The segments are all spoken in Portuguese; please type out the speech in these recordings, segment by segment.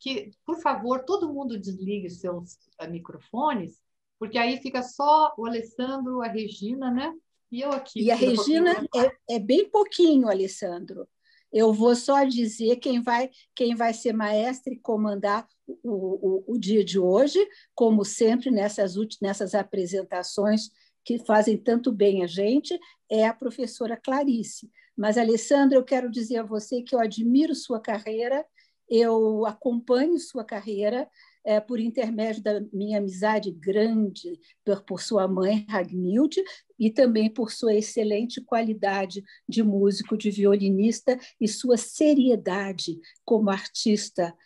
que, por favor, todo mundo desligue seus microfones, porque aí fica só o Alessandro, a Regina, né? E eu aqui. E a Regina é bem pouquinho, Alessandro. Eu vou só dizer quem vai ser maestra e comandar o dia de hoje, como sempre, nessas apresentações que fazem tanto bem a gente, é a professora Clarice. Mas, Alessandra, eu quero dizer a você que eu admiro sua carreira, eu acompanho sua carreira por intermédio da minha amizade grande por sua mãe, Ragnilde, e também por sua excelente qualidade de músico, de violinista e sua seriedade como artista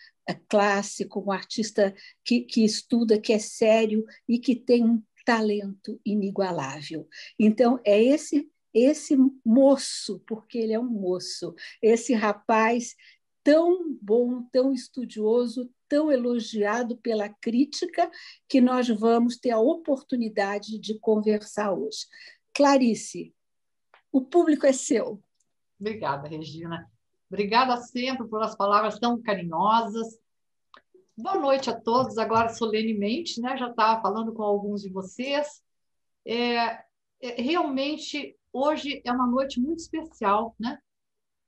clássico, um artista que estuda, que é sério e que tem um talento inigualável. Então, é esse moço, porque ele é um moço, esse rapaz tão bom, tão estudioso, tão elogiado pela crítica, que nós vamos ter a oportunidade de conversar hoje. Clarice, o público é seu. Obrigada, Regina. Obrigada sempre pelas palavras tão carinhosas. Boa noite a todos, agora solenemente, né? Já estava falando com alguns de vocês. Realmente, hoje é uma noite muito especial, né?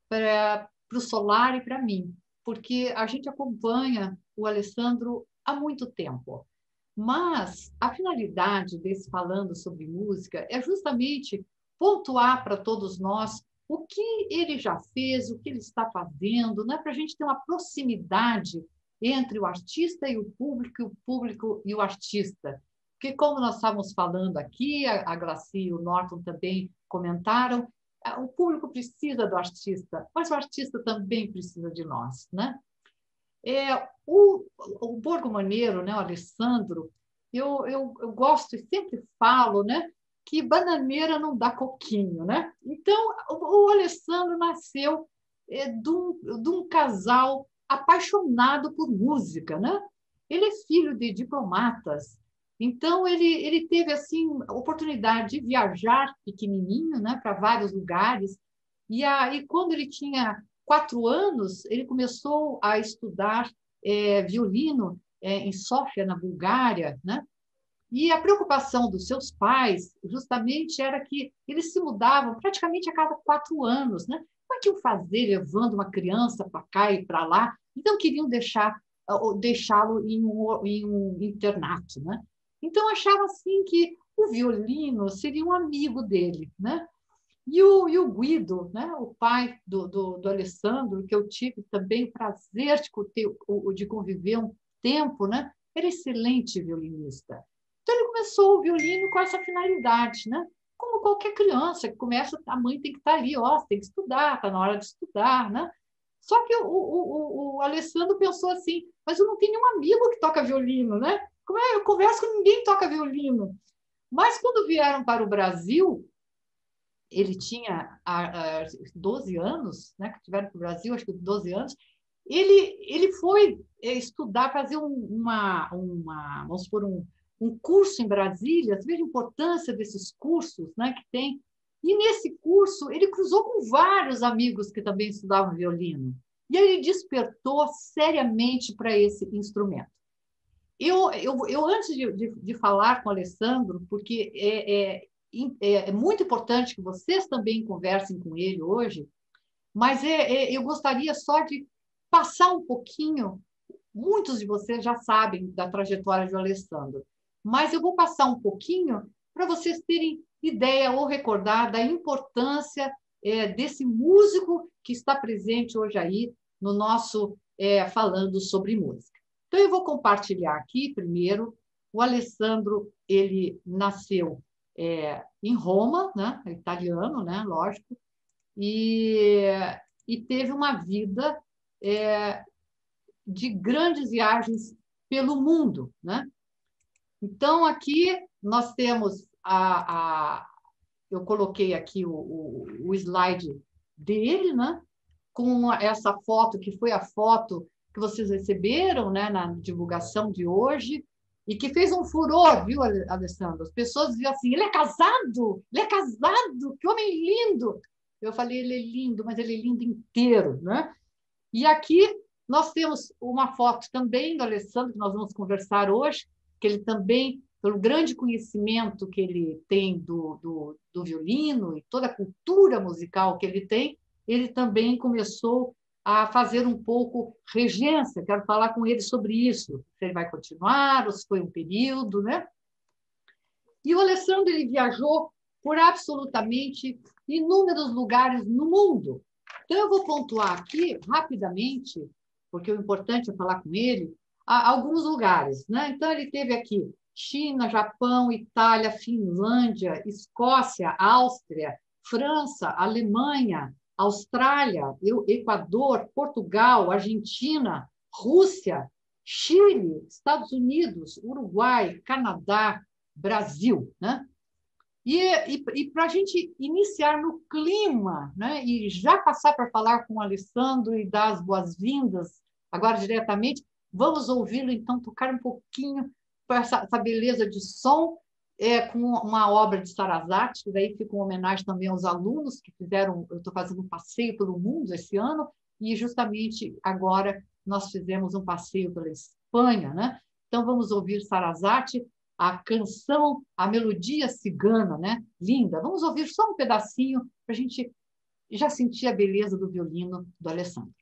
Para o Solar e para mim, porque a gente acompanha o Alessandro há muito tempo. Mas a finalidade desse Falando sobre Música é justamente pontuar para todos nós o que ele já fez, o que ele está fazendo, né? Para a gente ter uma proximidade entre o artista e o público e o artista. Porque, como nós estávamos falando aqui, a Graci e o Norton também comentaram, o público precisa do artista, mas o artista também precisa de nós, né? O Borgomaneiro, né, o Alessandro, eu gosto e sempre falo, né, que bananeira não dá coquinho, né? Então, o Alessandro nasceu de um casal apaixonado por música, né? Ele é filho de diplomatas, então ele teve assim a oportunidade de viajar pequenininho, né, para vários lugares. E aí, quando ele tinha 4 anos, ele começou a estudar violino em Sófia, na Bulgária, né? E a preocupação dos seus pais, justamente, era que eles se mudavam praticamente a cada 4 anos, né? Como é que iam fazer levando uma criança para cá e para lá? Então, queriam deixá-lo em um internato, né? Então, achava assim que o violino seria um amigo dele, né? E o Guido, né, o pai do Alessandro, que eu tive também o prazer de conviver um tempo, né, era excelente violinista. Então, ele começou o violino com essa finalidade, né? Como qualquer criança que começa, a mãe tem que estar ali, ó, tem que estudar, está na hora de estudar, né? Só que o Alessandro pensou assim, mas eu não tenho um amigo que toca violino, né? Como é? Eu converso com ninguém que toca violino. Mas quando vieram para o Brasil, ele tinha 12 anos, né, que tiveram para o Brasil, acho que 12 anos, ele foi estudar, fazer vamos supor, um curso em Brasília, você veja a importância desses cursos, né, que tem, e nesse curso ele cruzou com vários amigos que também estudavam violino, e aí ele despertou seriamente para esse instrumento. Eu antes de falar com o Alessandro, porque é muito importante que vocês também conversem com ele hoje, mas eu gostaria só de passar um pouquinho, muitos de vocês já sabem da trajetória de Alessandro, mas eu vou passar um pouquinho para vocês terem ideia ou recordar da importância desse músico que está presente hoje aí no nosso Falando sobre Música. Então, eu vou compartilhar aqui primeiro. O Alessandro, ele nasceu em Roma, né? Italiano, né? Lógico, e teve uma vida de grandes viagens pelo mundo, né? Então, aqui nós temos eu coloquei aqui o slide dele, né? Com essa foto, que foi a foto que vocês receberam, né, na divulgação de hoje, e que fez um furor, viu, Alessandro? As pessoas diziam assim, ele é casado, que homem lindo. Eu falei, ele é lindo, mas ele é lindo inteiro, né? E aqui Nós temos uma foto também do Alessandro, que nós vamos conversar hoje, que ele também, pelo grande conhecimento que ele tem do violino e toda a cultura musical que ele também começou a fazer um pouco regência. Quero falar com ele sobre isso, se ele vai continuar, ou se foi um período, né? E o Alessandro ele viajou por absolutamente inúmeros lugares no mundo. Então, eu vou pontuar aqui, rapidamente, porque o importante é falar com ele, alguns lugares, né? Então, ele teve aqui China, Japão, Itália, Finlândia, Escócia, Áustria, França, Alemanha, Austrália, Equador, Portugal, Argentina, Rússia, Chile, Estados Unidos, Uruguai, Canadá, Brasil, né? E para a gente iniciar no clima, né? E já passar para falar com o Alessandro e dar as boas-vindas, agora diretamente, vamos ouvi-lo, então, tocar um pouquinho para essa beleza de som, com uma obra de Sarasate, que daí fica uma homenagem também aos alunos que fizeram, eu estou fazendo um passeio pelo mundo esse ano, e justamente agora nós fizemos um passeio pela Espanha, né? Então, vamos ouvir Sarasate, a canção, a melodia cigana, né? Linda. Vamos ouvir só um pedacinho para a gente já sentir a beleza do violino do Alessandro.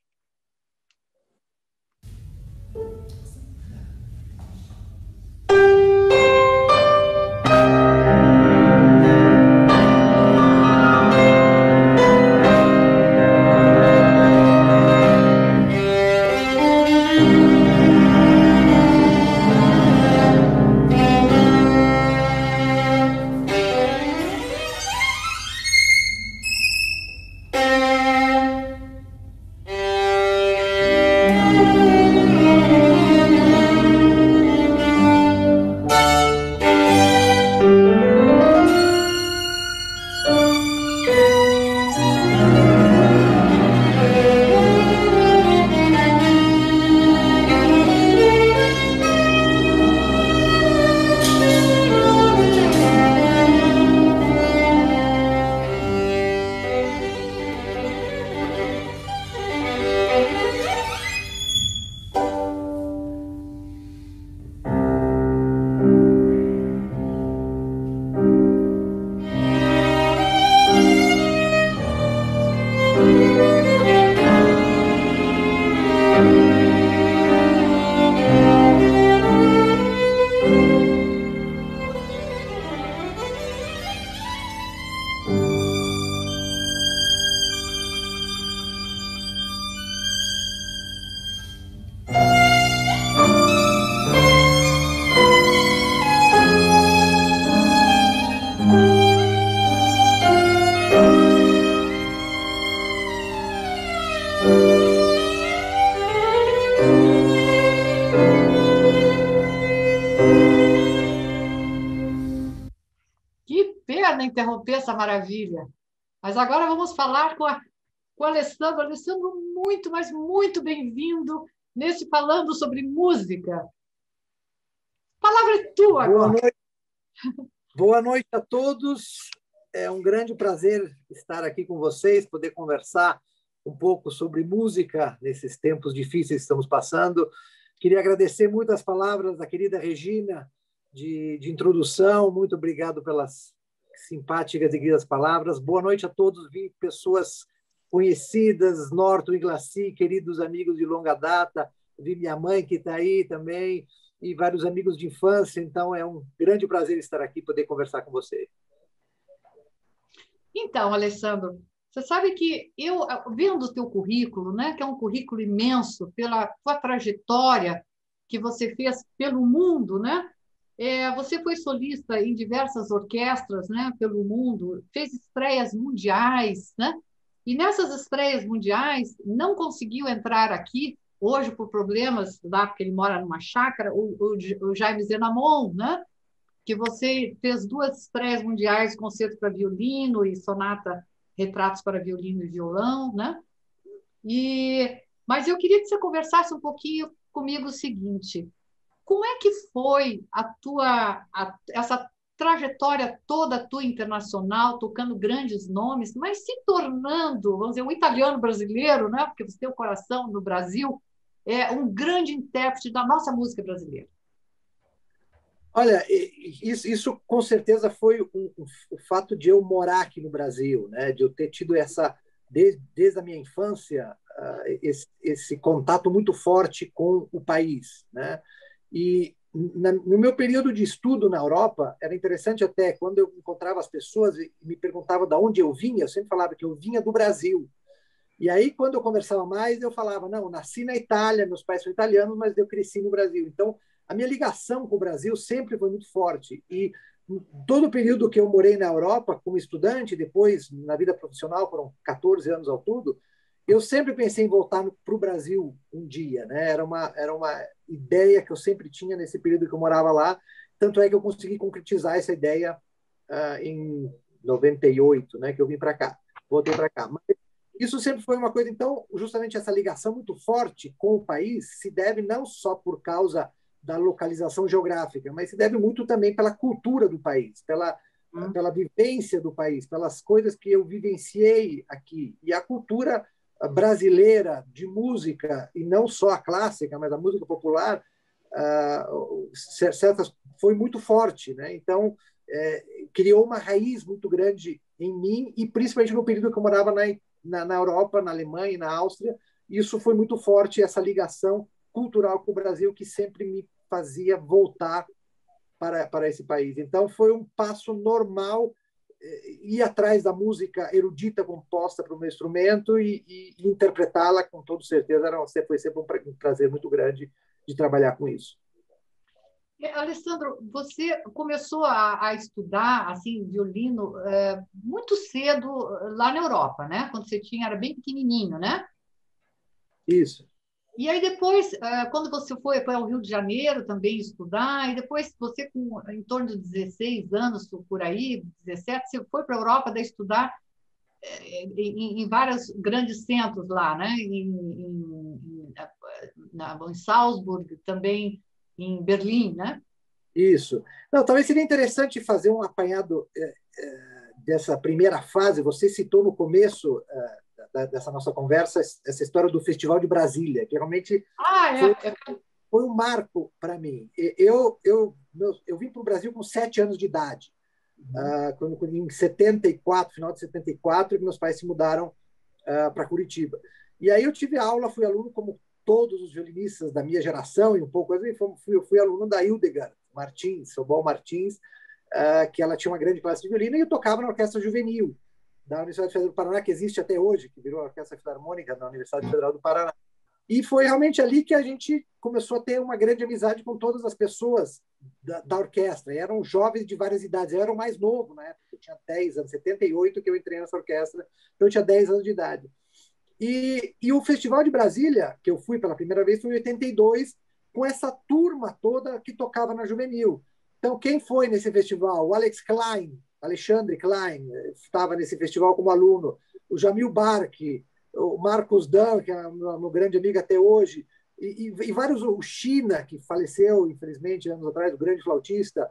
Interromper essa maravilha. Mas agora vamos falar com o Alessandro. Alessandro, muito, mas muito bem-vindo nesse Falando sobre Música. A palavra é tua agora. Boa noite. Boa noite a todos. É um grande prazer estar aqui com vocês, poder conversar um pouco sobre música nesses tempos difíceis que estamos passando. Queria agradecer muito as palavras da querida Regina de introdução. Muito obrigado pelas simpáticas e queridas palavras. Boa noite a todos. Vi pessoas conhecidas, Norton e Glaci, queridos amigos de longa data. Vi minha mãe que está aí também e vários amigos de infância. Então, é um grande prazer estar aqui e poder conversar com você. Então, Alessandro, você sabe que eu, vendo o teu currículo, né, que é um currículo imenso, pela tua trajetória que você fez pelo mundo, né? Você foi solista em diversas orquestras, né, pelo mundo, fez estreias mundiais, né? E nessas estreias mundiais não conseguiu entrar aqui, hoje por problemas lá, porque ele mora numa chácara, o Jaime Zenamon, né? Que você fez 2 estreias mundiais, concerto para violino e sonata Retratos para Violino e Violão, né? Mas eu queria que você conversasse um pouquinho comigo o seguinte: como é que foi essa trajetória toda tua internacional, tocando grandes nomes, mas se tornando, vamos dizer, um italiano brasileiro, né? Porque você tem o coração no Brasil. um grande intérprete da nossa música brasileira? Olha, isso com certeza foi o fato de eu morar aqui no Brasil, né? De eu ter tido desde a minha infância, esse contato muito forte com o país, né? E no meu período de estudo na Europa, era interessante até, quando eu encontrava as pessoas e me perguntavam de onde eu vinha, eu sempre falava que eu vinha do Brasil. E aí, quando eu conversava mais, eu falava, não, nasci na Itália, meus pais são italianos, mas eu cresci no Brasil. Então, a minha ligação com o Brasil sempre foi muito forte. E todo o período que eu morei na Europa, como estudante, depois na vida profissional, foram 14 anos ao todo, eu sempre pensei em voltar para o Brasil um dia, né? Era uma ideia que eu sempre tinha nesse período que eu morava lá. Tanto é que eu consegui concretizar essa ideia em 98, né? Que eu vim para cá, voltei para cá. Mas isso sempre foi uma coisa. Então, justamente essa ligação muito forte com o país se deve não só por causa da localização geográfica, mas se deve muito também pela cultura do país, pela vivência do país, pelas coisas que eu vivenciei aqui. E a cultura brasileira de música, e não só a clássica, mas a música popular, foi muito forte, né? Então, criou uma raiz muito grande em mim, e principalmente no período que eu morava na Europa, na Alemanha e na Áustria, isso foi muito forte, essa ligação cultural com o Brasil, que sempre me fazia voltar para esse país. Então, foi um passo normal ir atrás da música erudita composta para o meu instrumento e interpretá-la com toda certeza. Foi sempre um prazer muito grande de trabalhar com isso. Alessandro, você começou a estudar assim violino muito cedo lá na Europa, né? Quando você era bem pequenininho, né? Isso. E aí depois, quando você foi ao Rio de Janeiro também estudar, e depois você, com em torno de 16 anos, por aí, 17, você foi para a Europa daí estudar em vários grandes centros lá, né? Em Salzburg, também em Berlim, né? Isso. Não, talvez seria interessante fazer um apanhado dessa primeira fase. Você citou no começo dessa nossa conversa essa história do Festival de Brasília, que realmente foi um marco para mim. Eu vim para o Brasil com 7 anos de idade, em 74, final de 74, que meus pais se mudaram para Curitiba. E aí eu tive aula, fui aluno como todos os violinistas da minha geração, e um pouco assim, fui aluno da Hildegard Martins, Sobol Martins, que ela tinha uma grande classe de violino, e eu tocava na Orquestra Juvenil da Universidade Federal do Paraná, que existe até hoje, que virou a Orquestra Filarmônica da Universidade Federal do Paraná. E foi realmente ali que a gente começou a ter uma grande amizade com todas as pessoas da orquestra. E eram jovens de várias idades. Eu era o mais novo na época, eu tinha 10 anos, 78 que eu entrei nessa orquestra, então eu tinha 10 anos de idade. E o Festival de Brasília, que eu fui pela primeira vez, foi em 82, com essa turma toda que tocava na Juvenil. Então, quem foi nesse festival? O Alexandre Klein, estava nesse festival como aluno, o Jamil Barque, o Marcos Dan, que é meu grande amigo até hoje, e vários, o China, que faleceu, infelizmente, anos atrás, o grande flautista,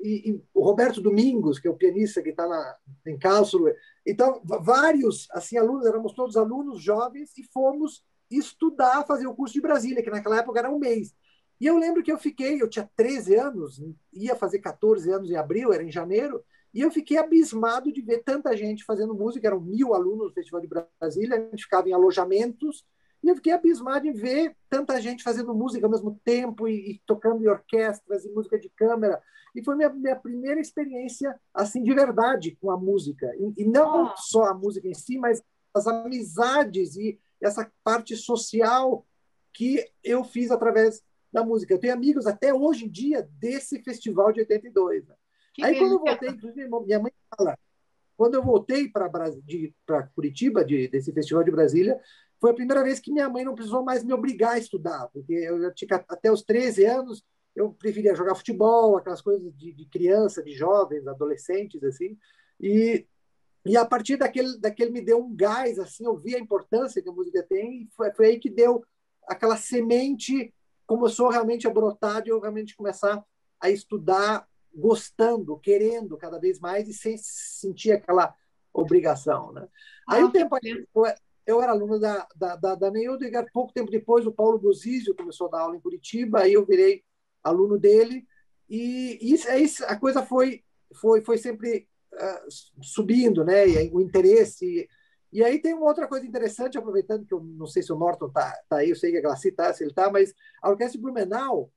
e o Roberto Domingos, que é o pianista que está em Karlsruhe. Então, vários assim, alunos, éramos todos alunos jovens, e fomos estudar, fazer o curso de Brasília, que naquela época era um mês. E eu lembro que eu tinha 13 anos, ia fazer 14 anos em abril, era em janeiro, e eu fiquei abismado de ver tanta gente fazendo música. Eram 1.000 alunos do Festival de Brasília, a gente ficava em alojamentos, e eu fiquei abismado em ver tanta gente fazendo música ao mesmo tempo, e tocando em orquestras, e música de câmara. E foi minha primeira experiência assim de verdade com a música. E não só a música em si, mas as amizades e essa parte social que eu fiz através da música. Eu tenho amigos até hoje em dia desse festival de 82. Né? Aí, quando eu voltei, inclusive, minha mãe fala, quando eu voltei para Curitiba, desse festival de Brasília, foi a primeira vez que minha mãe não precisou mais me obrigar a estudar, porque eu já tinha, até os 13 anos, eu preferia jogar futebol, aquelas coisas de criança, de jovens, adolescentes, assim, e a partir daquele me deu um gás, assim, eu vi a importância que a música tem, e foi aí que deu aquela semente, começou realmente a brotar, de eu realmente começar a estudar, gostando, querendo cada vez mais, e sem sentir aquela obrigação. Né? Aí o tempo eu era aluno da Neildo, e pouco tempo depois o Paulo Bozizio começou a dar aula em Curitiba, aí eu virei aluno dele, e isso, a coisa foi sempre subindo, né? E aí, o interesse. E aí tem uma outra coisa interessante, aproveitando que eu não sei se o Norton tá aí, eu sei que a Glaci está, se ele está, mas a Orquestra de Blumenau,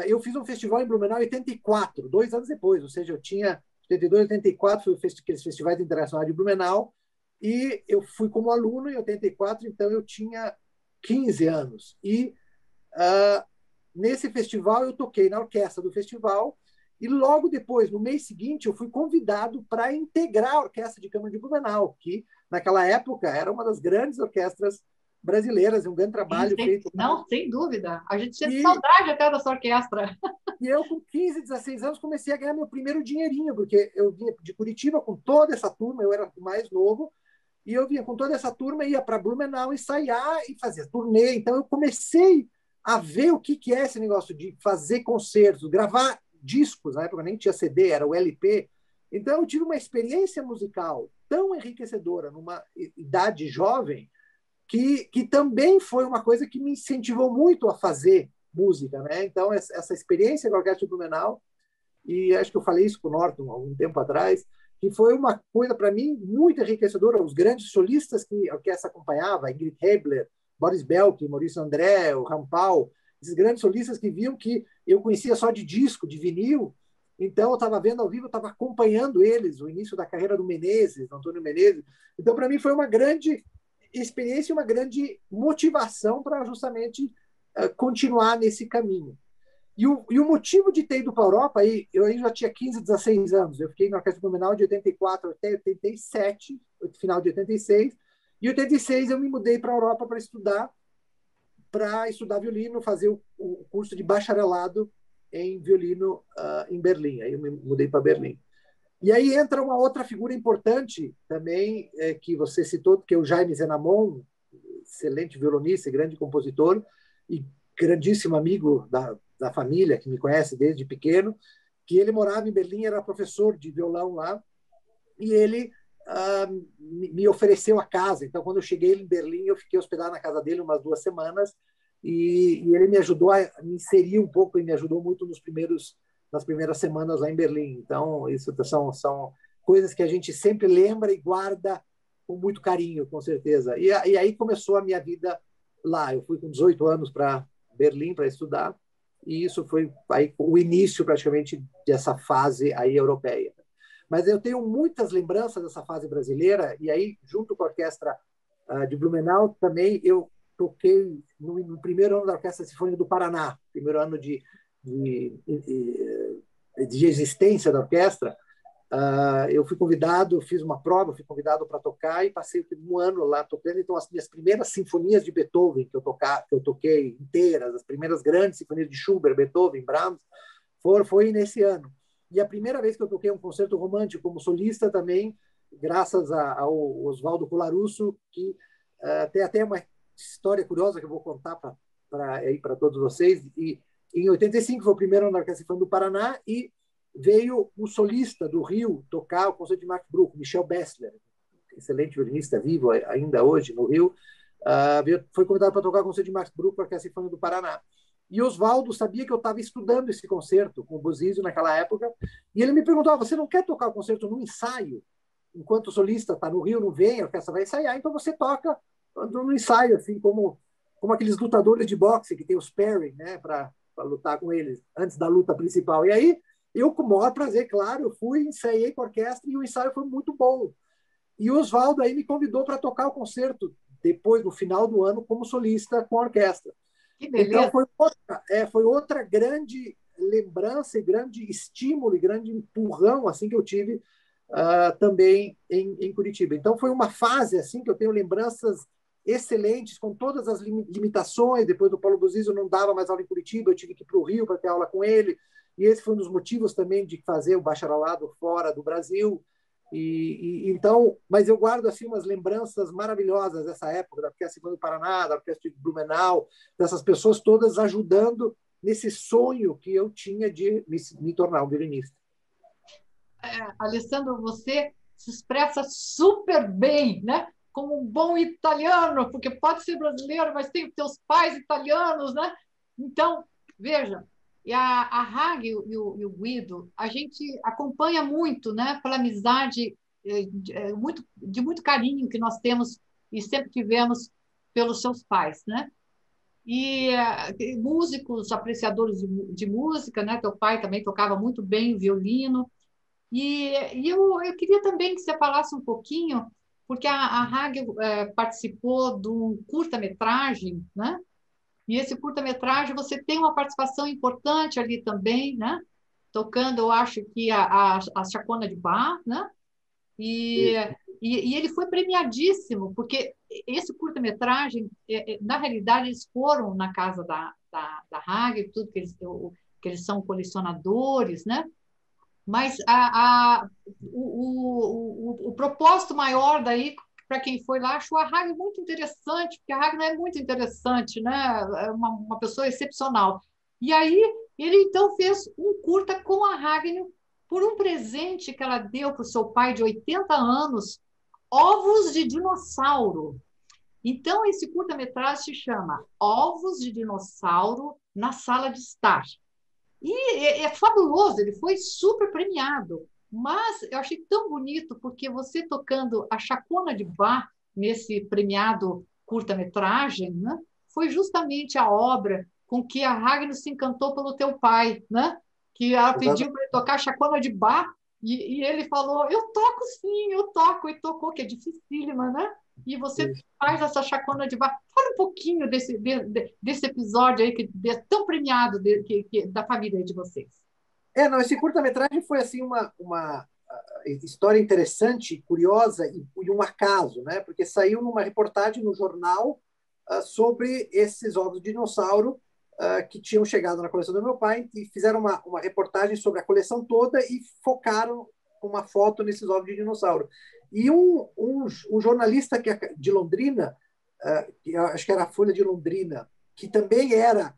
eu fiz um festival em Blumenau em 84, 2 anos depois, ou seja, eu tinha 82, 84, foi aqueles festivais internacionais de Blumenau, e eu fui como aluno em 84, então eu tinha 15 anos. E nesse festival eu toquei na orquestra do festival, e logo depois, no mês seguinte, eu fui convidado para integrar a Orquestra de Câmara de Blumenau, que naquela época era uma das grandes orquestras brasileiras, um grande trabalho feito. Não, sem dúvida. A gente sente E, saudade até dessa orquestra. e eu, com 15, 16 anos, comecei a ganhar meu primeiro dinheirinho, porque eu vinha de Curitiba com toda essa turma, eu era o mais novo, e eu vinha com toda essa turma, ia para Blumenau ensaiar e fazer turnê. Então eu comecei a ver o que é esse negócio de fazer concertos, gravar discos, na época nem tinha CD, era o LP. Então eu tive uma experiência musical tão enriquecedora numa idade jovem que também foi uma coisa que me incentivou muito a fazer música, né? Então essa experiência da Orquestra de Blumenau, e acho que eu falei isso com o Norton há algum tempo atrás, que foi uma coisa para mim muito enriquecedora. Os grandes solistas que a orquestra acompanhava, Ingrid Hebler, Boris Belk, Maurício André, o Rampal, esses grandes solistas que viam que eu conhecia só de disco, de vinil, então eu estava vendo ao vivo, eu estava acompanhando eles, o início da carreira do Menezes, do Antônio Menezes. Então, para mim, foi uma grande experiência, uma grande motivação para justamente continuar nesse caminho. E o motivo de ter ido para a Europa, eu aí já tinha 15, 16 anos, eu fiquei na Orquestra Blumenau de 84 até 87, final de 86, e em 86 eu me mudei para a Europa para estudar violino, fazer o curso de bacharelado em violino em Berlim. Aí eu me mudei para Berlim. E aí entra uma outra figura importante também, que você citou, que é o Jaime Zenamon, excelente violonista, grande compositor e grandíssimo amigo da família, que me conhece desde pequeno, que ele morava em Berlim, era professor de violão lá, e ele me ofereceu a casa. Então, quando eu cheguei em Berlim, eu fiquei hospedado na casa dele umas 2 semanas, e ele me ajudou a me inserir um pouco, e me ajudou muito nas primeiras semanas lá em Berlim. Então, isso são coisas que a gente sempre lembra e guarda com muito carinho, com certeza. E aí começou a minha vida lá. Eu fui com 18 anos para Berlim para estudar, e isso foi aí o início praticamente dessa fase aí europeia. Mas eu tenho muitas lembranças dessa fase brasileira, e aí, junto com a Orquestra de Blumenau, também eu toquei no primeiro ano da Orquestra Sinfônica do Paraná, primeiro ano de existência da orquestra. Eu fui convidado, fiz uma prova, fui convidado para tocar e passei um ano lá tocando. Então, as minhas primeiras sinfonias de Beethoven que eu toquei inteiras, as primeiras grandes sinfonias de Schubert, Beethoven, Brahms, foi nesse ano. E a primeira vez que eu toquei um concerto romântico como solista também, graças ao Osvaldo Colarusso, que tem até uma história curiosa que eu vou contar para todos vocês. E em 85 foi o primeiro ano da Orquestra Sinfônica do Paraná, e veio um solista do Rio tocar o concerto de Max Bruch, Michel Bessler, excelente violinista vivo ainda hoje no Rio, foi convidado para tocar o concerto de Max Bruch para a Orquestra Sinfônica do Paraná. E Osvaldo sabia que eu estava estudando esse concerto com o Bozizio naquela época, e ele me perguntou: você não quer tocar o concerto no ensaio? Enquanto o solista está no Rio, não vem, a orquestra vai ensaiar, então você toca no ensaio, assim como aqueles lutadores de boxe que tem os sparring, né, para lutar com eles antes da luta principal. E aí eu, com o maior prazer, claro, eu fui, ensaiei com a orquestra, e o ensaio foi muito bom. E o Osvaldo aí me convidou para tocar o concerto depois, no final do ano, como solista com a orquestra. Que beleza. Então foi outra grande lembrança, e grande estímulo, e grande empurrão assim que eu tive também em Curitiba. Então foi uma fase assim que eu tenho lembranças excelentes, com todas as limitações. Depois do Paulo Bozizio eu não dava mais aula em Curitiba, eu tive que ir para o Rio para ter aula com ele, e esse foi um dos motivos também de fazer o bacharelado fora do Brasil. Então, mas eu guardo assim umas lembranças maravilhosas dessa época, da Orquestra Sinfônica do Paraná, da Orquestra de Blumenau, dessas pessoas todas ajudando nesse sonho que eu tinha de me tornar um violinista. Alessandro, você se expressa super bem, né? como um bom italiano, porque pode ser brasileiro, mas tem teus pais italianos, né? Então, veja, e a Hag e o Guido, a gente acompanha muito, né, pela amizade de muito carinho que nós temos e sempre tivemos pelos seus pais, né? E músicos, apreciadores de música, né? Teu pai também tocava muito bem violino. Eu queria também que você falasse um pouquinho, porque a Hag participou de um curta-metragem, né? E esse curta-metragem você tem uma participação importante ali também, né? Tocando, eu acho que a Chacona de Bar, né? E, Isso. e ele foi premiadíssimo, porque esse curta-metragem, na realidade, eles foram na casa da Hag, tudo que eles são colecionadores, né? Mas o propósito maior daí, para quem foi lá, achou a Hag muito interessante, porque a Hag é muito interessante, né? É uma pessoa excepcional. E aí, ele então fez um curta com a Hag por um presente que ela deu para o seu pai de 80 anos, ovos de dinossauro. Então, esse curta-metragem se chama Ovos de Dinossauro na Sala de Estar. E é fabuloso, ele foi super premiado. Mas eu achei tão bonito, porque você tocando a Chacona de Bach nesse premiado curta-metragem, né, foi justamente a obra com que a Ragnar se encantou pelo teu pai, né? Que ela pediu para ele tocar a Chacona de Bach, e ele falou, eu toco sim, eu toco, e tocou, que é dificílima, né? E você faz essa Chacona de Bach. Fala um pouquinho desse episódio aí, tão premiado da família de vocês. Não, esse curta-metragem foi assim uma história interessante, curiosa e um acaso, né? Porque saiu numa reportagem no jornal sobre esses ovos de dinossauro que tinham chegado na coleção do meu pai e fizeram uma reportagem sobre a coleção toda e focaram uma foto nesses ovos de dinossauro. E um jornalista de Londrina, acho que era a Folha de Londrina, que também era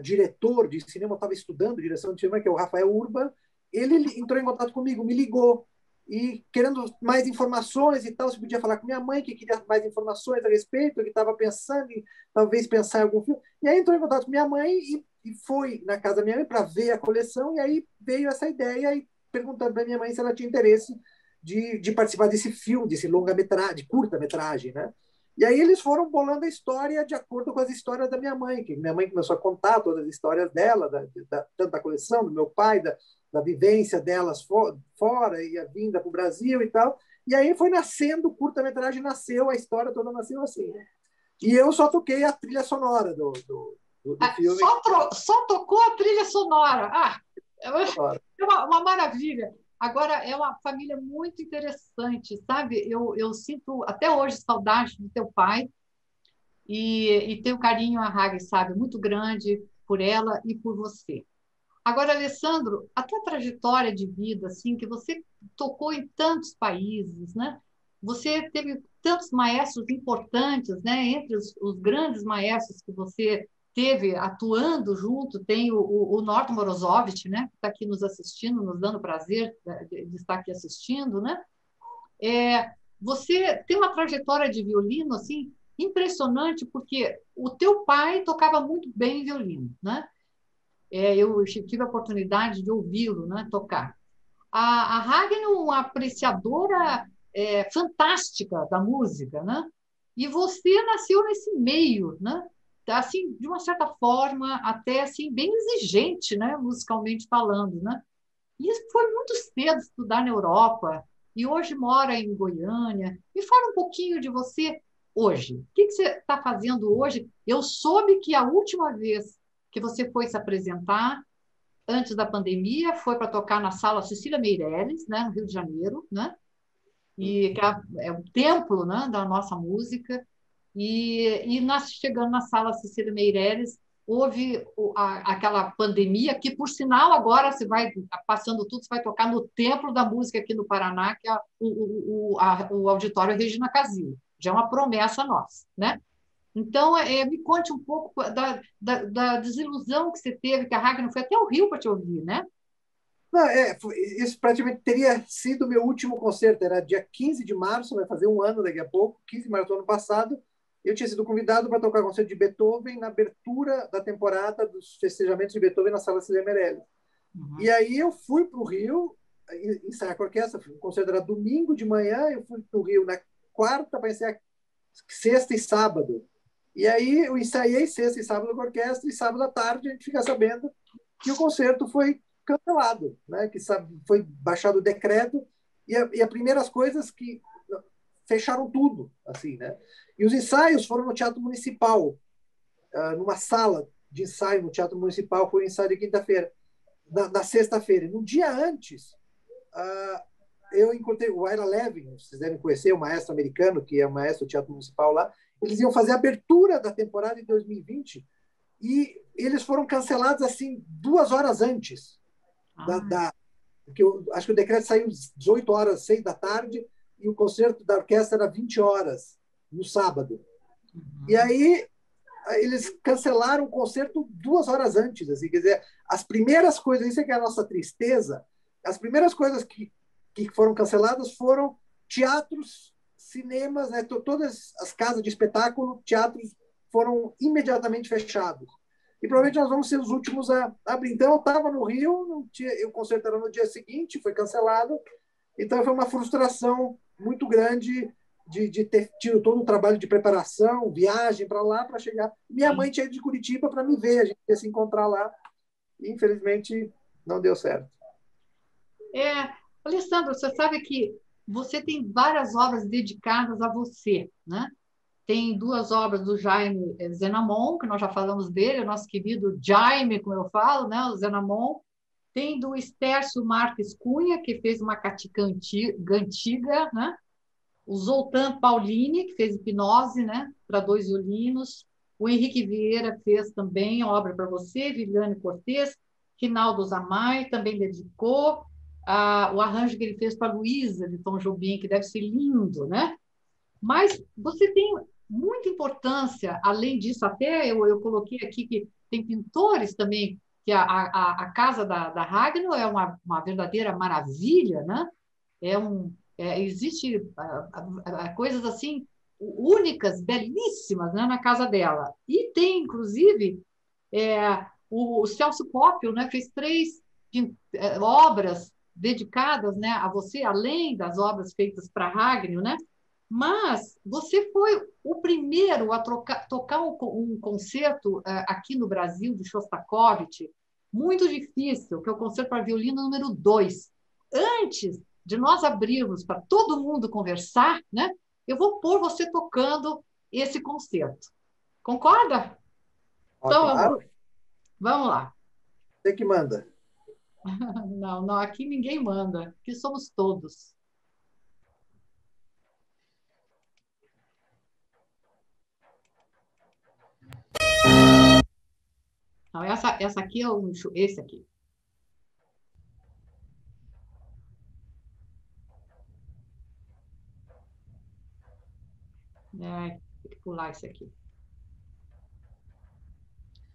diretor de cinema, estava estudando direção de cinema, que é o Rafael Urban, ele entrou em contato comigo, me ligou, e querendo mais informações e tal, se podia falar com minha mãe, que queria mais informações a respeito, ele estava pensando em talvez pensar em algum filme, e aí entrou em contato com minha mãe e foi na casa da minha mãe para ver a coleção, e aí veio essa ideia, e perguntando para minha mãe se ela tinha interesse de participar desse filme, desse longa-metragem, de curta-metragem, né? E aí eles foram bolando a história de acordo com as histórias da minha mãe, que minha mãe começou a contar todas as histórias dela, tanto da coleção, do meu pai, da vivência delas fora e a vinda para o Brasil e tal. E aí foi nascendo, o curta-metragem nasceu, a história toda nasceu assim. Né? E eu só toquei a trilha sonora do filme. Só tocou a trilha sonora. É uma maravilha. Agora, é uma família muito interessante, sabe? Eu sinto até hoje saudade do teu pai e tenho carinho a Hag, sabe? Muito grande por ela e por você. Agora, Alessandro, a tua trajetória de vida, assim, que você tocou em tantos países, né? Você teve tantos maestros importantes, né? Entre os grandes maestros que você teve atuando junto, tem o Norton Morozovich, né? Que está aqui nos assistindo, nos dando prazer de estar aqui assistindo, né? Você tem uma trajetória de violino, assim, impressionante, porque o teu pai tocava muito bem violino, né? Eu tive a oportunidade de ouvi-lo, né, tocar. A Ragnar é uma apreciadora fantástica da música, né? E você nasceu nesse meio, né? Assim, de uma certa forma, até assim, bem exigente, né, musicalmente falando, né? E isso foi muito cedo estudar na Europa, e hoje mora em Goiânia. Me fala um pouquinho de você hoje. O que você está fazendo hoje? Eu soube que a última vez que você foi se apresentar, antes da pandemia, foi para tocar na Sala Cecília Meirelles, né, no Rio de Janeiro, né? E que é o templo, né, da nossa música. E nós chegando na Sala Cecília Meirelles, houve aquela pandemia, que, por sinal, agora você vai passando tudo, você vai tocar no Templo da Música aqui no Paraná, que é o Auditório Regina Casile. Já é uma promessa nossa, né? Então, me conte um pouco da desilusão que você teve, que a Ragnar foi até o Rio para te ouvir, né? Não, isso praticamente teria sido o meu último concerto. Era dia 15 de março, vai fazer um ano daqui a pouco, 15 de março do ano passado. Eu tinha sido convidado para tocar o concerto de Beethoven na abertura da temporada dos festejamentos de Beethoven na Sala Cecília Meirelles. Uhum. E aí eu fui para o Rio ensaiar com a orquestra. O concerto era domingo de manhã, eu fui para o Rio na quarta para ensaiar sexta e sábado. E aí eu ensaiei sexta e sábado com a orquestra, e sábado à tarde a gente fica sabendo que o concerto foi cancelado, né? Que foi baixado o decreto, e as primeiras coisas que fecharam tudo, assim, né? E os ensaios foram no Teatro Municipal, numa sala de ensaio no Teatro Municipal. Foi o ensaio de quinta-feira, na sexta-feira. No dia antes, eu encontrei o Ira Levin, vocês devem conhecer, o maestro americano, que é o maestro do Teatro Municipal lá. Eles iam fazer a abertura da temporada de 2020, e eles foram cancelados assim 2 horas antes porque eu acho que o decreto saiu às 18 horas, 6 da tarde, e o concerto da orquestra era 20 horas no sábado. Uhum. E aí eles cancelaram o concerto 2 horas antes, assim, quer dizer, as primeiras coisas, isso é que é a nossa tristeza, as primeiras coisas que foram canceladas foram teatros, cinemas, né, todas as casas de espetáculo, teatros foram imediatamente fechados. E provavelmente nós vamos ser os últimos a abrir. Então, eu estava no Rio, o concerto era no dia seguinte, foi cancelado. Então, foi uma frustração muito grande de ter tido todo o trabalho de preparação, viagem para lá, para chegar. Minha mãe tinha ido de Curitiba para me ver, a gente ia se encontrar lá. E, infelizmente, não deu certo. Alessandro, você sabe que você tem várias obras dedicadas a você, né? Tem 2 obras do Jaime Zenamon, que nós já falamos dele, o nosso querido Jaime, como eu falo, né? O Zenamon. Tem do Estércio Marques Cunha, que fez uma catica antiga, né? O Zoltán Paulini, que fez Hipnose, né? Para 2 violinos. O Henrique Vieira fez também obra para você, Viviane Cortez. Rinaldo Zamay também dedicou. O arranjo que ele fez para Luísa, de Tom Jobim, que deve ser lindo, né? Mas você tem muita importância, além disso, até eu coloquei aqui que tem pintores também, que a casa da Ragno é uma verdadeira maravilha, né? Existe coisas assim únicas, belíssimas, né, na casa dela. E tem, inclusive, o Celso Poppio, né, fez 3 obras dedicadas, né, a você, além das obras feitas para Ragno, né? Mas você foi o primeiro a tocar um concerto aqui no Brasil, de Shostakovich, muito difícil, que é o concerto para violino número 2. Antes de nós abrirmos para todo mundo conversar, né, eu vou pôr você tocando esse concerto. Concorda? Então, Claro. Vamos lá. Você que manda. Não, aqui ninguém manda, aqui somos todos. Não, essa aqui é esse aqui. Tem que pular esse aqui.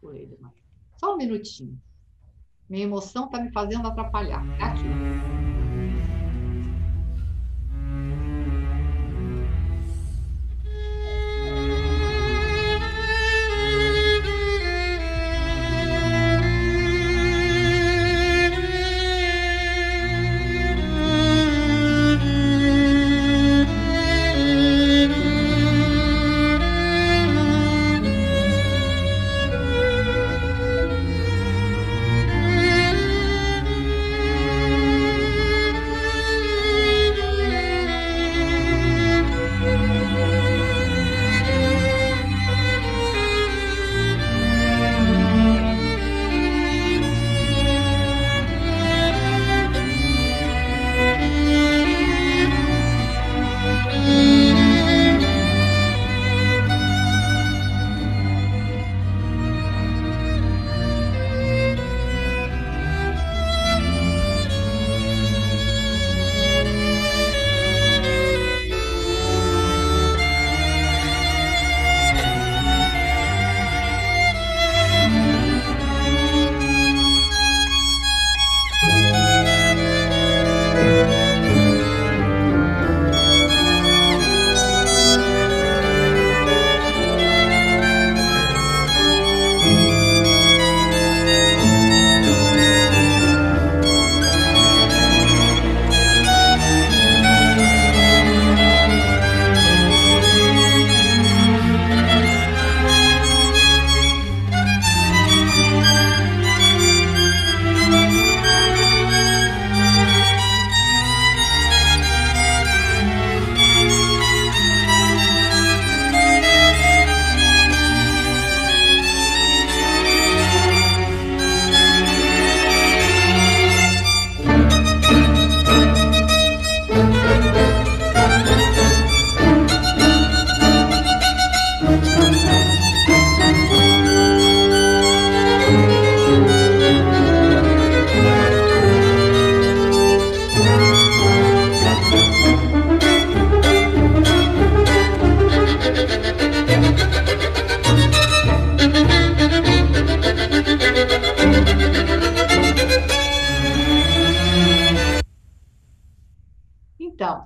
Pulei demais. Só um minutinho. Minha emoção está me fazendo atrapalhar. Aqui.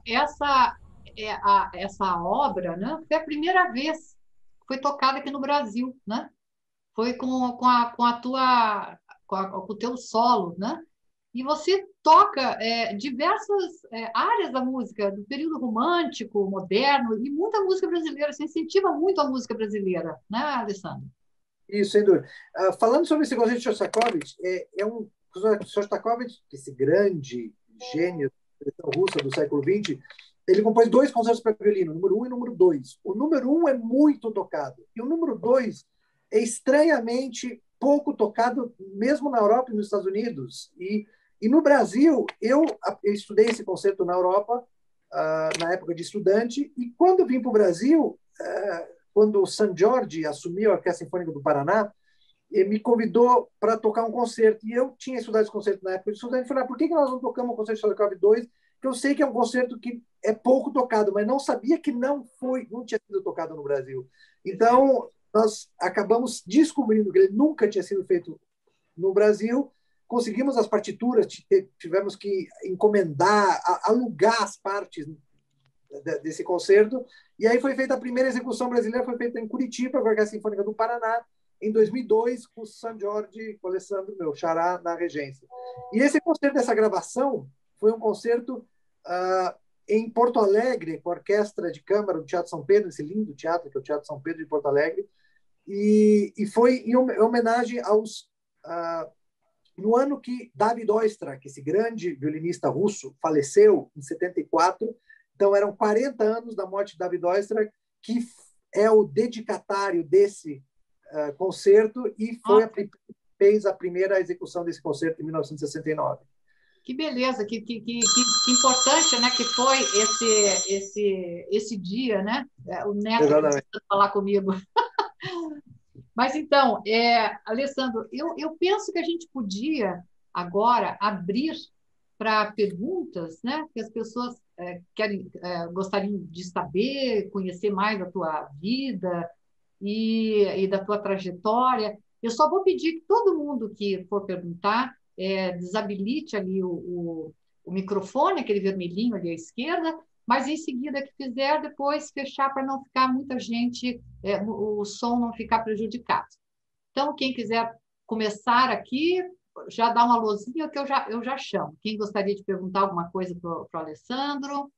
essa obra, né, foi a primeira vez que foi tocada aqui no Brasil, né? Foi com o teu solo, né? E você toca diversas áreas da música, do período romântico, moderno, e muita música brasileira. Você incentiva muito a música brasileira, né, Alessandro? Isso, sem dúvida. Falando sobre esse conceito de Shostakovich, Shostakovich, esse grande gênio da direção russa do século XX, ele compôs 2 concertos para violino, número 1 e número 2. O número 1 é muito tocado, e o número 2 é estranhamente pouco tocado, mesmo na Europa e nos Estados Unidos. E no Brasil, eu estudei esse concerto na Europa, na época de estudante, e quando eu vim para o Brasil, quando o San Jorge assumiu a Orquestra Sinfônica do Paraná, ele me convidou para tocar um concerto. E eu tinha estudado esse concerto na época de estudante, e falei, por que nós não tocamos o concerto de Shostakovich 2? Que eu sei que é um concerto que é pouco tocado, mas não sabia que não tinha sido tocado no Brasil. Então, nós acabamos descobrindo que ele nunca tinha sido feito no Brasil, conseguimos as partituras, tivemos que encomendar, alugar as partes desse concerto, e aí foi feita a primeira execução brasileira, foi feita em Curitiba, com a Orquestra Sinfônica do Paraná, em 2002, com o San Jorge, com o Alessandro, meu xará, na regência. E esse concerto dessa gravação foi um concerto em Porto Alegre, com a Orquestra de Câmara do Teatro São Pedro, esse lindo teatro, que é o Teatro São Pedro de Porto Alegre, e foi em homenagem no ano que David Oistrakh, esse grande violinista russo, faleceu, em 74. Então, eram 40 anos da morte de David Oistrakh, que é o dedicatário desse concerto e fez a primeira execução desse concerto em 1969. Que beleza, que importante, né, que foi esse dia, né? O Neto precisa falar comigo. Mas então, Alessandro, eu penso que a gente podia agora abrir para perguntas, né? Que as pessoas gostariam de saber, conhecer mais da tua vida e da tua trajetória. Eu só vou pedir que todo mundo que for perguntar desabilite ali o microfone, aquele vermelhinho ali à esquerda, mas em seguida que fizer, depois fechar para não ficar muita gente, o som não ficar prejudicado. Então, quem quiser começar aqui, já dá uma luzinha que eu já chamo. Quem gostaria de perguntar alguma coisa para o Alessandro?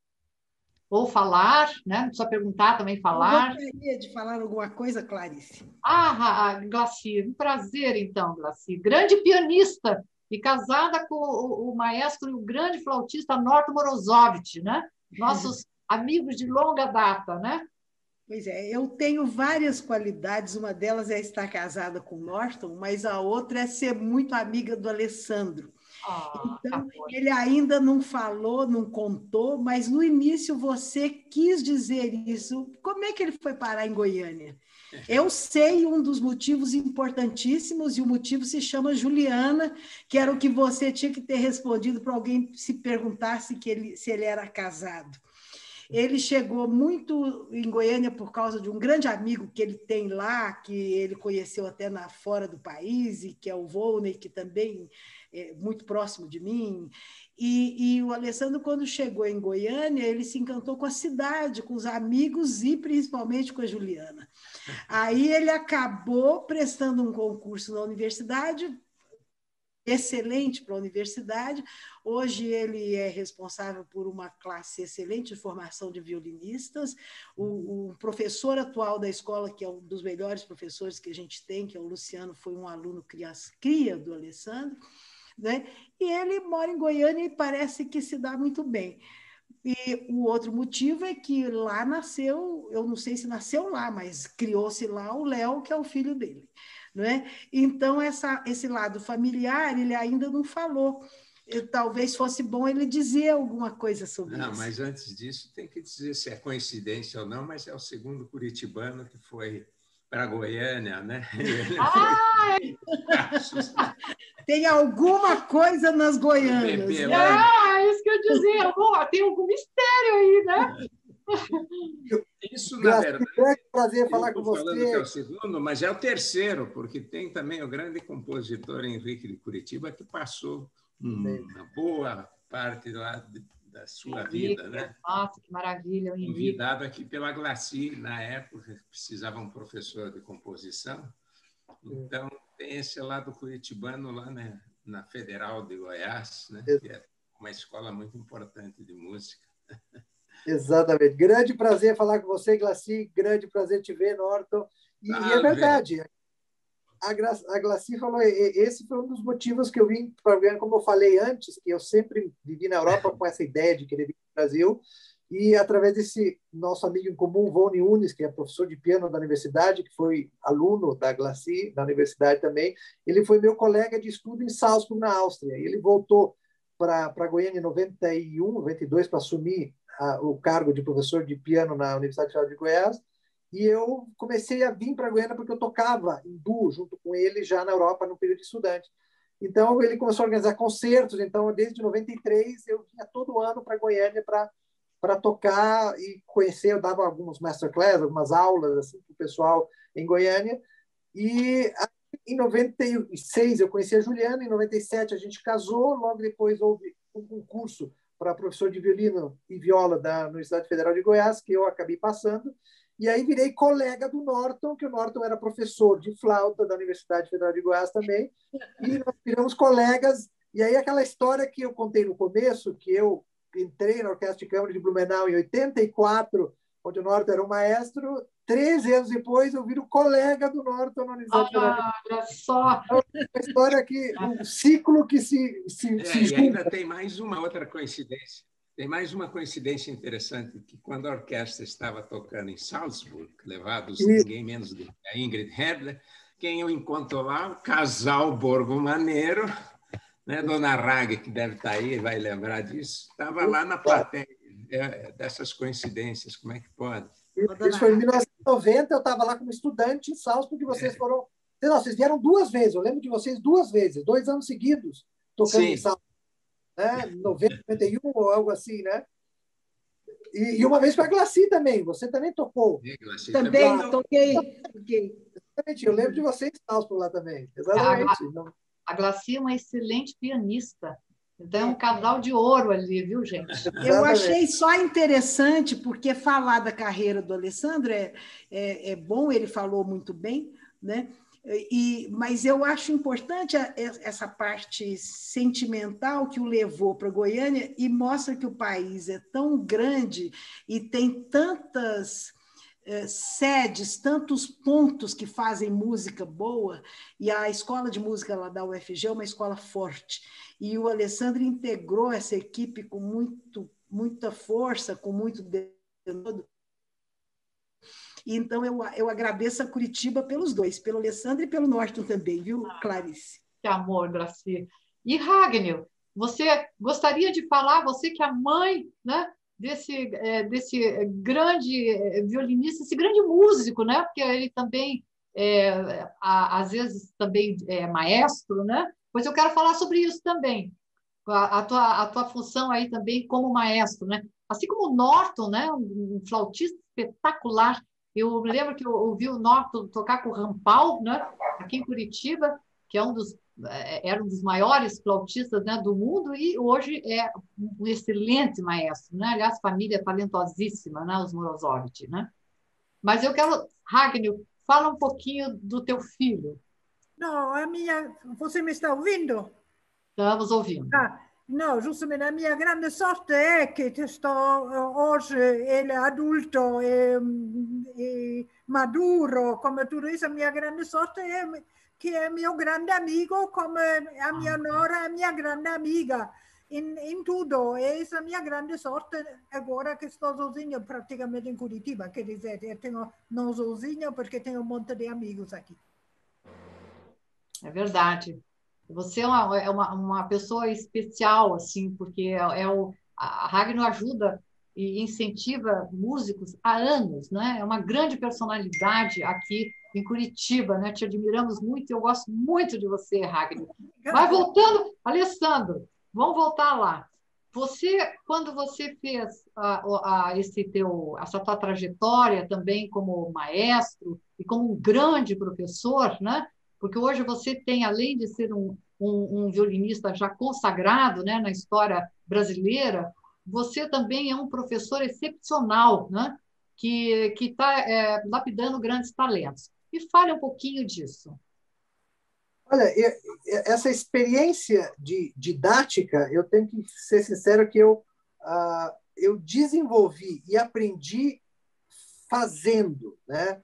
Ou falar, né? Não precisa perguntar, também falar. Eu gostaria de falar alguma coisa, Clarice. Glaci, um prazer, então, Glaci. Grande pianista e casada com o maestro e o grande flautista Norton Morozovich, né? Nossos amigos de longa data, né? Pois é, eu tenho várias qualidades, uma delas é estar casada com o Norton, mas a outra é ser muito amiga do Alessandro. Então, ele ainda não falou, não contou, mas no início você quis dizer isso. Como é que ele foi parar em Goiânia? Eu sei um dos motivos importantíssimos, e o motivo se chama Juliana, que era o que você tinha que ter respondido para alguém se perguntasse se ele era casado. Ele chegou muito em Goiânia por causa de um grande amigo que ele tem lá, que ele conheceu até fora do país, e que é o Volney, que também é muito próximo de mim. E o Alessandro, quando chegou em Goiânia, ele se encantou com a cidade, com os amigos e principalmente com a Juliana. Aí ele acabou prestando um concurso na universidade, excelente para a universidade. Hoje ele é responsável por uma classe excelente de formação de violinistas. O professor atual da escola, que é um dos melhores professores que a gente tem, que é o Luciano, foi um aluno cria do Alessandro, né? E ele mora em Goiânia e parece que se dá muito bem. E o outro motivo é que lá nasceu, eu não sei se nasceu lá, mas criou-se lá o Léo, que é o filho dele. Não é? Então, esse lado familiar, ele ainda não falou. Talvez fosse bom ele dizer alguma coisa sobre isso. Mas antes disso, tem que dizer se é coincidência ou não, mas é o segundo curitibano que foi para Goiânia, né? Tem alguma coisa nas Goianas. Bebê, né? Isso que eu dizia. Tem algum mistério aí, né? Isso, na verdade, é um prazer falar com você. Falando que é o segundo, mas é o terceiro, porque tem também o grande compositor Henrique de Curitiba, que passou uma boa parte lá da sua vida, né? Nossa, que maravilha, o Henrique. Convidado aqui pela Glaci, na época, precisava um professor de composição. Então, tem esse lado curitibano lá, né, na Federal de Goiás, né, que é uma escola muito importante de música. Exatamente. Grande prazer falar com você, Glaci. Grande prazer te ver, Norton. E é verdade. A Glaci falou, esse foi um dos motivos que eu vim para o Goiânia, como eu falei antes, que eu sempre vivi na Europa com essa ideia de querer vir para o Brasil, e através desse nosso amigo em comum, Vone Unis, que é professor de piano da universidade, que foi aluno da Glaci, da universidade também, ele foi meu colega de estudo em Salzburg, na Áustria. Ele voltou para Goiânia em 91, 92, para assumir o cargo de professor de piano na Universidade Federal de Goiás, e eu comecei a vir para Goiânia porque eu tocava em duo junto com ele já na Europa no período de estudante. Então ele começou a organizar concertos, então desde 93 eu vinha todo ano para Goiânia para tocar e conhecer, eu dava alguns masterclass, algumas aulas assim para o pessoal em Goiânia. E em 96 eu conheci a Juliana, em 97 a gente casou, logo depois houve um concurso para professor de violino e viola da Universidade Federal de Goiás, que eu acabei passando, e aí virei colega do Norton, que o Norton era professor de flauta da Universidade Federal de Goiás também, e nós viramos colegas, e aí aquela história que eu contei no começo, que eu entrei na Orquestra de Câmara de Blumenau em 84, onde o Norton era o maestro, 13 anos depois eu viro colega do Norton na Universidade Federal de Goiás. Olha só! Uma história que, um ciclo que se E ainda tem mais uma outra coincidência. Tem mais uma coincidência interessante, que quando a orquestra estava tocando em Salzburg, levados ninguém menos do que a Ingrid Herder, quem eu encontro lá, o casal Borgo Maneiro, né? Dona Raga, que deve estar aí, vai lembrar disso, estava lá na plateia. Dessas coincidências, como é que pode? Isso foi em 1990, eu estava lá como estudante em Salzburg, porque vocês foram... Vocês vieram 2 vezes, eu lembro de vocês 2 vezes, 2 anos seguidos, tocando em Salzburg. Né? 90, 91 ou algo assim, né? E uma vez com a Glaci também, você também tocou. Também toquei. Exatamente, eu lembro de vocês por lá também. Exatamente. A Glaci é uma excelente pianista. Então, é um casal de ouro ali, viu, gente? Eu achei só interessante, porque falar da carreira do Alessandro é bom, ele falou muito bem, né? Mas eu acho importante essa parte sentimental que o levou para Goiânia e mostra que o país é tão grande e tem tantas sedes, tantos pontos que fazem música boa, e a escola de música lá da UFG é uma escola forte. E o Alessandro integrou essa equipe com muita força, com muito dedo. Então, eu agradeço a Curitiba pelos dois, pelo Alessandro e pelo Norton também, viu, Clarice? Que amor, Graci. E Ragnar, você gostaria de falar, você que é a mãe, né, desse grande violinista, esse grande músico, né, porque ele também, às vezes, também é maestro, né? Pois eu quero falar sobre isso também, a tua função aí também como maestro, né? Assim como o Norton, né, um flautista espetacular. Eu me lembro que eu ouvi o Norton tocar com o Rampal, né, aqui em Curitiba, que era um dos maiores flautistas, né, do mundo, e hoje é um excelente maestro, né? Aliás, família talentosíssima, né, os Morozovich, né? Mas eu quero, Ragnar, fala um pouquinho do teu filho. Não, você me está ouvindo? Estamos ouvindo. Não, justamente a minha grande sorte é que hoje ele é adulto e maduro, como tudo isso. A minha grande sorte é que é meu grande amigo, como a minha nora é minha grande amiga em tudo. E essa é a minha grande sorte agora que estou sozinha praticamente em Curitiba. Quer dizer, eu tenho não sozinha porque tenho um monte de amigos aqui. É verdade. Você é uma pessoa especial, assim, porque a Ragnar ajuda e incentiva músicos há anos, né? É uma grande personalidade aqui em Curitiba, né? Te admiramos muito e eu gosto muito de você, Ragnar. Mas voltando, Alessandro, vamos voltar lá. Quando você fez essa tua trajetória também como maestro e como um grande professor, né? Porque hoje você tem, além de ser um violinista já consagrado, né, na história brasileira, você também é um professor excepcional, né? Que está lapidando grandes talentos. Me fale um pouquinho disso. Olha, essa experiência de didática, eu tenho que ser sincero que eu desenvolvi e aprendi fazendo, né?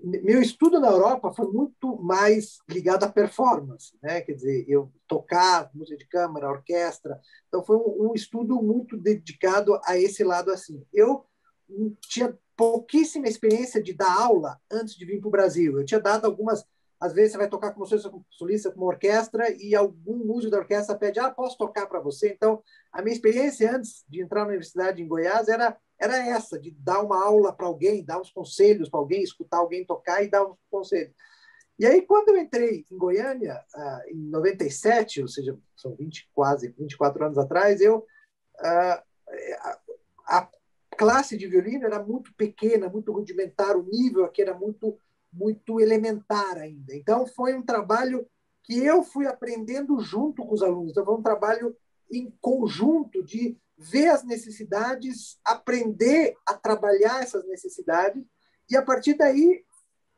Meu estudo na Europa foi muito mais ligado à performance, né? Quer dizer, eu tocar música de câmara, orquestra, então foi um estudo muito dedicado a esse lado assim. Eu tinha pouquíssima experiência de dar aula antes de vir para o Brasil. Eu tinha dado algumas. Às vezes você vai tocar como solista com uma orquestra e algum músico da orquestra pede, posso tocar para você? Então, a minha experiência antes de entrar na universidade em Goiás era essa, de dar uma aula para alguém, dar uns conselhos para alguém, escutar alguém tocar e dar uns conselhos. E aí, quando eu entrei em Goiânia, em 97, ou seja, são quase 24 anos atrás, a classe de violino era muito pequena, muito rudimentar, o nível aqui era muito elementar ainda. Então, foi um trabalho que eu fui aprendendo junto com os alunos. Então, foi um trabalho em conjunto de ver as necessidades, aprender a trabalhar essas necessidades e, a partir daí,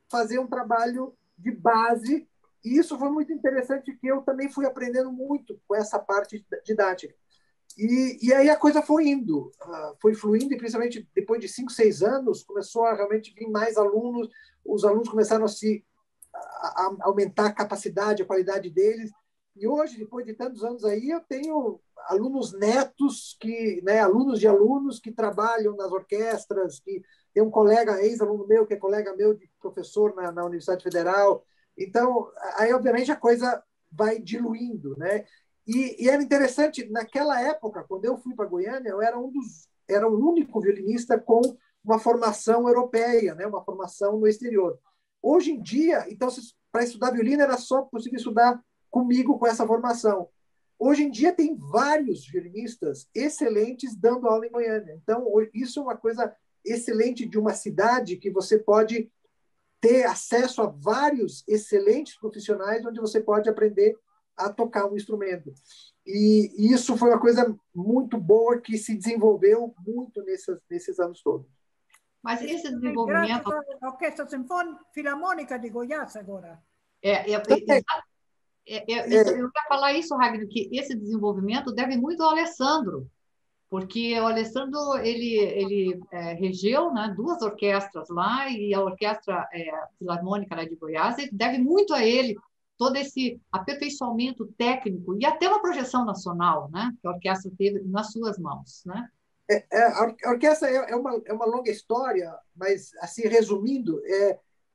fazer um trabalho de base. E isso foi muito interessante, que eu também fui aprendendo muito com essa parte didática. E aí a coisa foi indo, foi fluindo, e principalmente depois de 5, 6 anos, começou a realmente vir mais alunos, os alunos começaram a aumentar a capacidade, a qualidade deles, e hoje, depois de tantos anos aí, eu tenho alunos netos, alunos de alunos que trabalham nas orquestras, que tem um colega, ex-aluno meu, que é colega meu de professor na Universidade Federal. Então, aí, obviamente, a coisa vai diluindo, né? E era interessante, naquela época, quando eu fui para Goiânia, eu era o único violinista com uma formação europeia, né? Uma formação no exterior. Hoje em dia, então, para estudar violino era só possível estudar comigo com essa formação. Hoje em dia tem vários violinistas excelentes dando aula em Goiânia. Então, isso é uma coisa excelente de uma cidade que você pode ter acesso a vários excelentes profissionais onde você pode aprender a tocar um instrumento. E isso foi uma coisa muito boa que se desenvolveu muito nesses anos todos. Mas esse desenvolvimento... Graças à Orquestra Filarmônica de Goiás agora. Eu ia falar isso, Ragnar, que esse desenvolvimento deve muito ao Alessandro, porque o Alessandro ele regeu, né, 2 orquestras lá, e a Orquestra Filarmônica lá de Goiás, deve muito a ele todo esse aperfeiçoamento técnico e até uma projeção nacional, né, que a orquestra teve nas suas mãos, né? A orquestra é uma longa história, mas, assim, resumindo,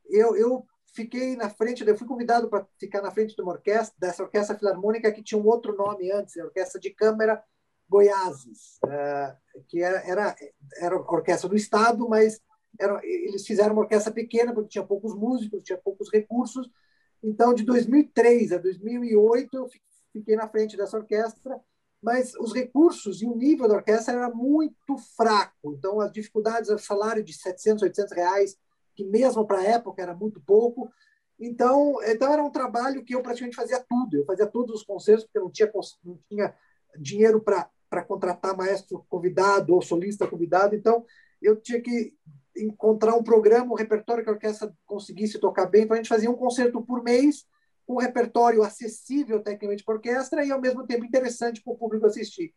eu fiquei na frente, eu fui convidado para ficar na frente de uma orquestra, dessa Orquestra Filarmônica, que tinha um outro nome antes, a Orquestra de Câmara Goiáses, que era a orquestra do Estado, mas eles fizeram uma orquestra pequena, porque tinha poucos músicos, tinha poucos recursos. Então, de 2003 a 2008, eu fiquei na frente dessa orquestra, mas os recursos e o nível da orquestra era muito fraco. Então, as dificuldades, o salário de R$700, R$800, que mesmo para a época era muito pouco. Então, era um trabalho que eu praticamente fazia tudo. Eu fazia todos os concertos, porque não tinha dinheiro para contratar maestro convidado ou solista convidado. Então, eu tinha que encontrar um programa, um repertório que a orquestra conseguisse tocar bem. Então, a gente fazia um concerto por mês, um repertório acessível tecnicamente para a orquestra e, ao mesmo tempo, interessante para o público assistir.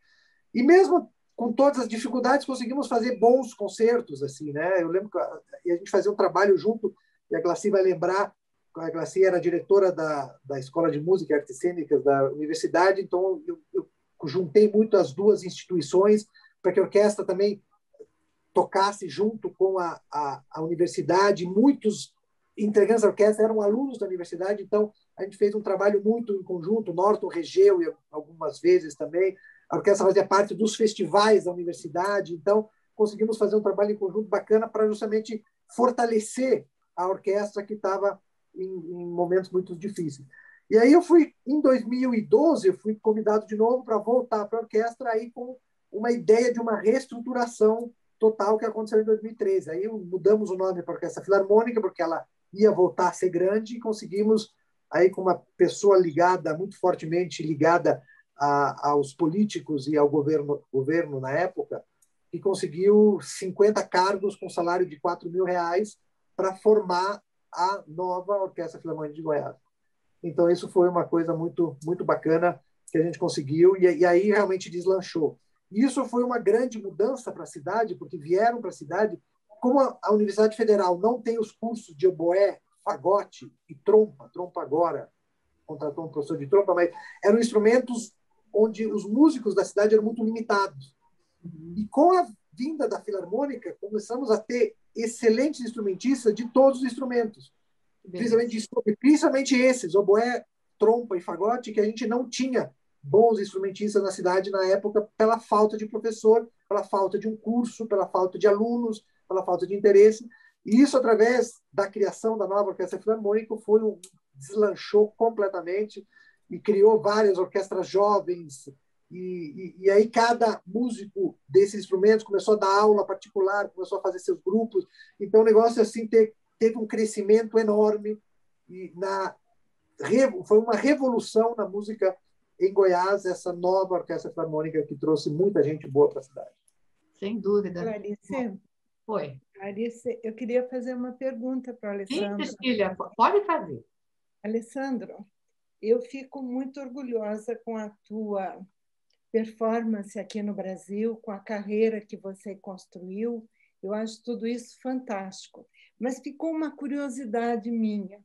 E mesmo com todas as dificuldades, conseguimos fazer bons concertos, assim, né? Eu lembro que a gente fazia um trabalho junto, e a Glaci vai lembrar, a Glaci era diretora da Escola de Música e Artes Cênicas da universidade, então eu juntei muito as duas instituições para que a orquestra também tocasse junto com a universidade. Muitos integrantes da orquestra eram alunos da universidade, então a gente fez um trabalho muito em conjunto, Norton regeu e algumas vezes também. A orquestra fazia parte dos festivais da universidade, então conseguimos fazer um trabalho em conjunto bacana para justamente fortalecer a orquestra que estava em momentos muito difíceis. E aí em 2012, eu fui convidado de novo para voltar para a orquestra aí com uma ideia de uma reestruturação total que aconteceu em 2013. Aí mudamos o nome para a Orquestra Filarmônica, porque ela ia voltar a ser grande, e conseguimos, aí com uma pessoa ligada, muito fortemente ligada aos políticos e ao governo na época, que conseguiu 50 cargos com salário de R$ 4.000 para formar a nova Orquestra Filarmônica de Goiás. Então, isso foi uma coisa muito, muito bacana que a gente conseguiu, e aí realmente deslanchou. Isso foi uma grande mudança para a cidade, porque vieram para a cidade, como a Universidade Federal não tem os cursos de oboé, fagote e trompa agora, contratou um professor de trompa, mas eram instrumentos onde os músicos da cidade eram muito limitados. E com a vinda da Filarmônica, começamos a ter excelentes instrumentistas de todos os instrumentos, principalmente esses, oboé, trompa e fagote, que a gente não tinha bons instrumentistas na cidade na época pela falta de professor, pela falta de um curso, pela falta de alunos, pela falta de interesse. E isso, através da criação da nova Orquestra Filarmônica, deslanchou completamente e criou várias orquestras jovens. E aí cada músico desses instrumentos começou a dar aula particular, começou a fazer seus grupos. Então, o negócio assim teve um crescimento enorme e foi uma revolução na música em Goiás, essa nova Orquestra Filarmônica que trouxe muita gente boa para a cidade. Sem dúvida. Clarice, Oi. Clarice, eu queria fazer uma pergunta para o Alessandro. Sim, Cecília, pode fazer. Alessandro, eu fico muito orgulhosa com a tua performance aqui no Brasil, com a carreira que você construiu. Eu acho tudo isso fantástico. Mas ficou uma curiosidade minha.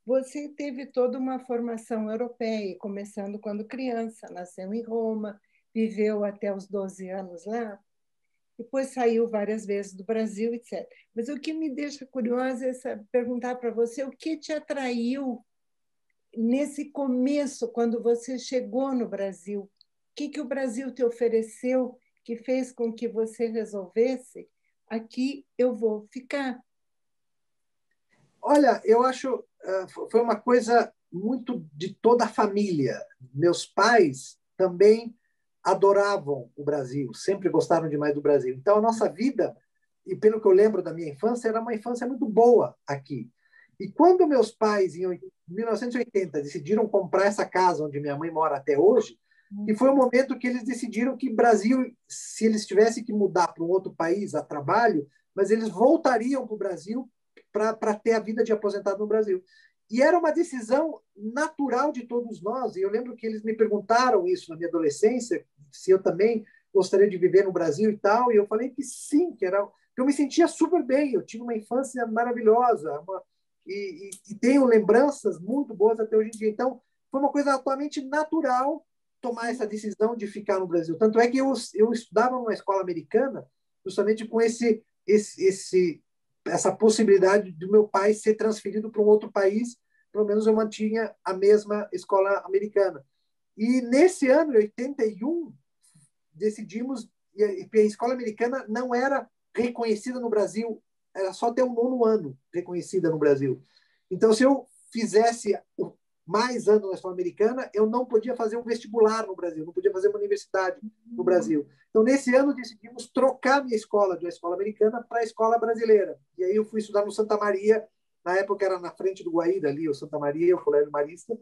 Você teve toda uma formação europeia, começando quando criança, nasceu em Roma, viveu até os 12 anos lá, depois saiu várias vezes do Brasil, etc. Mas o que me deixa curiosa é perguntar para você o que te atraiu nesse começo, quando você chegou no Brasil. O que o Brasil te ofereceu que fez com que você resolvesse: aqui eu vou ficar? Olha, eu acho foi uma coisa muito de toda a família. Meus pais também adoravam o Brasil, sempre gostaram demais do Brasil. Então, a nossa vida, e pelo que eu lembro da minha infância, era uma infância muito boa aqui. E quando meus pais, em 1980, decidiram comprar essa casa onde minha mãe mora até hoje, e foi o momento que eles decidiram que Brasil, se eles tivessem que mudar para um outro país a trabalho, mas eles voltariam para o Brasil para ter a vida de aposentado no Brasil. E era uma decisão natural de todos nós. E eu lembro que eles me perguntaram isso na minha adolescência, se eu também gostaria de viver no Brasil e tal, e eu falei que sim, que eu me sentia super bem, eu tive uma infância maravilhosa, e tenho lembranças muito boas até hoje em dia. Então, foi uma coisa atualmente natural tomar essa decisão de ficar no Brasil. Tanto é que eu estudava numa escola americana justamente com essa possibilidade do meu pai ser transferido para um outro país. Pelo menos eu mantinha a mesma escola americana. E nesse ano, em 81, decidimos, e a escola americana não era reconhecida no Brasil, era só até o 9º ano reconhecida no Brasil. Então, se eu fizesse mais anos na escola americana, eu não podia fazer um vestibular no Brasil, não podia fazer uma universidade no Brasil. Então, nesse ano, decidimos trocar minha escola de uma escola americana para a escola brasileira. E aí eu fui estudar no Santa Maria, na época era na frente do Guaíra, ali, o Santa Maria, o Colégio Marista,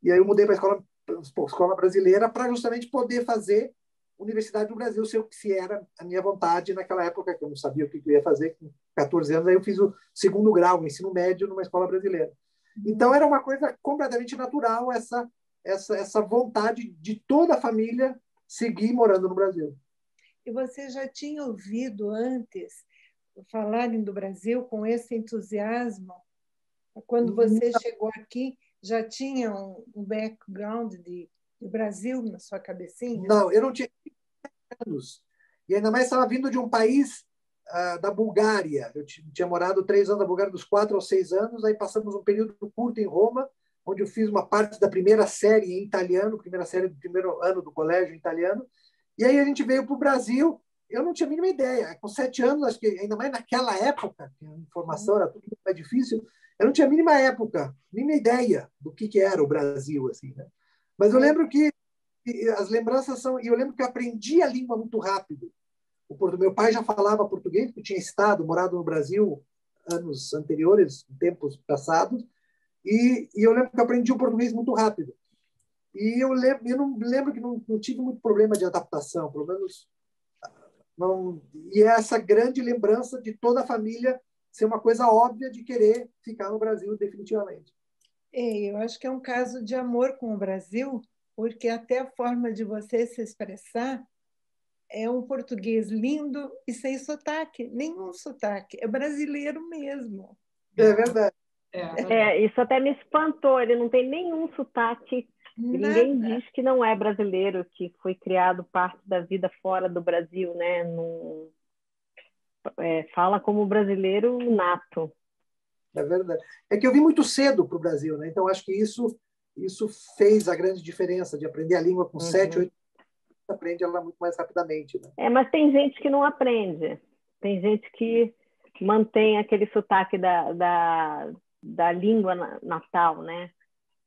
e aí eu mudei para a escola brasileira para justamente poder fazer Universidade do Brasil, se era a minha vontade naquela época, que eu não sabia o que eu ia fazer, com 14 anos, aí eu fiz o 2º grau, o ensino médio, numa escola brasileira. Então, era uma coisa completamente natural essa vontade de toda a família seguir morando no Brasil. E você já tinha ouvido antes falarem do Brasil com esse entusiasmo? Quando você chegou aqui, já tinha um background de Brasil na sua cabecinha? Não, eu não tinha anos. E ainda mais estava vindo de um país da Bulgária. Eu tinha morado 3 anos na Bulgária, dos 4 aos 6 anos. Aí passamos um período curto em Roma, onde eu fiz uma parte da primeira série em italiano, primeira série do 1º ano do colégio em italiano. E aí a gente veio para o Brasil. Eu não tinha a mínima ideia. Com 7 anos, acho que ainda mais naquela época, que a informação era tudo mais difícil, eu não tinha a mínima ideia do que era o Brasil, assim, né? Mas eu lembro que as lembranças são... E eu lembro que eu aprendi a língua muito rápido. Meu pai já falava português, porque tinha morado no Brasil anos anteriores, tempos passados, e eu lembro que eu aprendi o português muito rápido. E eu não lembro que não tive muito problema de adaptação, pelo menos não. E é essa grande lembrança de toda a família ser uma coisa óbvia de querer ficar no Brasil definitivamente. Eu acho que é um caso de amor com o Brasil, porque até a forma de você se expressar é um português lindo e sem sotaque, nenhum sotaque, é brasileiro mesmo. É verdade. Isso até me espantou, ele não tem nenhum sotaque. Ninguém diz que não é brasileiro, que foi criado parte da vida fora do Brasil, né? Fala como brasileiro nato. É verdade. É que eu vim muito cedo para o Brasil, né? Então acho que isso fez a grande diferença de aprender a língua com 7, 8 anos, aprende ela muito mais rapidamente. Né? Mas tem gente que não aprende. Tem gente que mantém aquele sotaque da língua natal, né?